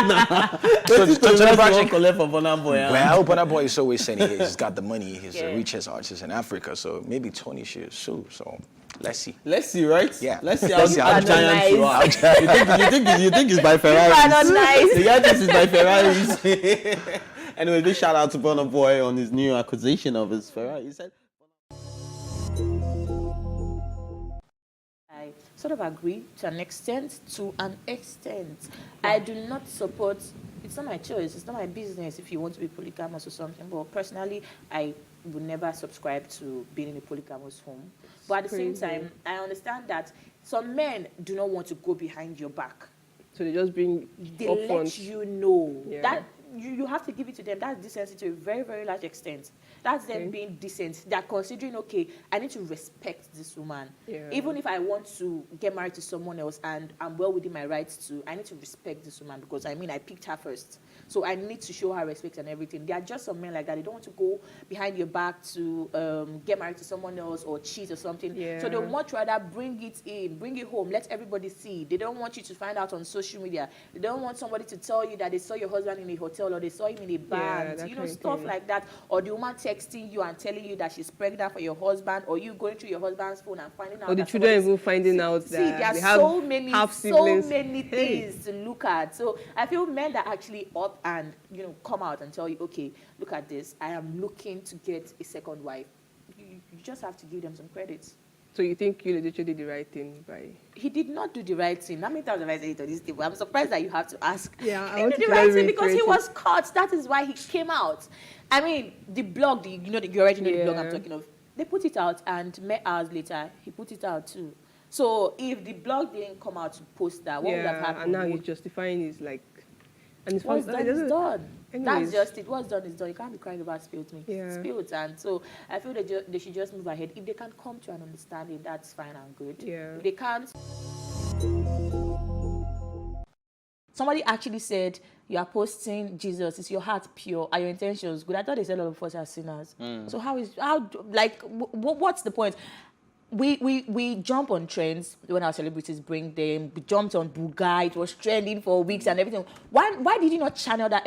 J: Braxton collect for Burna Boy.
W: Well, Burna Boy is always saying he's got the money, he's the richest artist in Africa, so maybe Tony should sue. So let's see.
J: Let's see, right?
W: Yeah.
J: Let's see how giant you are. You think it's by Ferrari? The guy thinks it's by Ferrari. Anyway, big shout out to Burna Boy on his new acquisition of his Ferrari. He said.
I: I sort of agree to an extent. I do not support, it's not my choice, it's not my business if you want to be polygamous or something, but personally, I would never subscribe to being in a polygamous home. But at the same time, I understand that some men do not want to go behind your back.
F: So they just bring
I: They
F: up
I: let
F: front.
I: you know. That you have to give it to them. That's decency to a very, very large extent. That's them being decent. They're considering, okay, I need to respect this woman. Even if I want to get married to someone else and I'm well within my rights to, I need to respect this woman because, I mean, I picked her first. So I need to show her respect and everything. There are just some men like that. They don't want to go behind your back to get married to someone else or cheat or something. So they would much rather bring it in, bring it home, let everybody see. They don't want you to find out on social media. They don't want somebody to tell you that they saw your husband in a hotel or they saw him in a band. You know, stuff like that. Or the woman texting you and telling you that she's pregnant for your husband, or you going through your husband's phone and finding out.
F: Or the children even finding out that
I: there are
F: they have
I: so many
F: half-siblings.
I: things to look at. So I feel men that actually up and come out and tell you, okay, look at this. I am looking to get a second wife. You just have to give them some credit.
F: So you think Yul did the right thing by?
I: He did not do the right thing. How many times have I said it on this table? I'm surprised that you have to ask.
F: Yeah,
I: He did the right thing because he was caught. That is why he came out. I mean, the blog, you already know the blog I'm talking of. They put it out, and mere hours later, he put it out too. So if the blog didn't come out to post that, what would have happened?
F: And now he's justifying his and it's
I: what's done is done.
F: Anyways.
I: That's just it. What's done is done. You can't be crying about spilled milk. Spilled. And so I feel they should just move ahead. If they can come to an understanding, that's fine and good. If they can't. Somebody actually said, you are posting Jesus. Is your heart pure? Are your intentions good? I thought they said a lot of us are sinners. So what's the point? We jump on trends when our celebrities bring them. We jumped on Buga. It was trending for weeks and everything. Why did you not channel that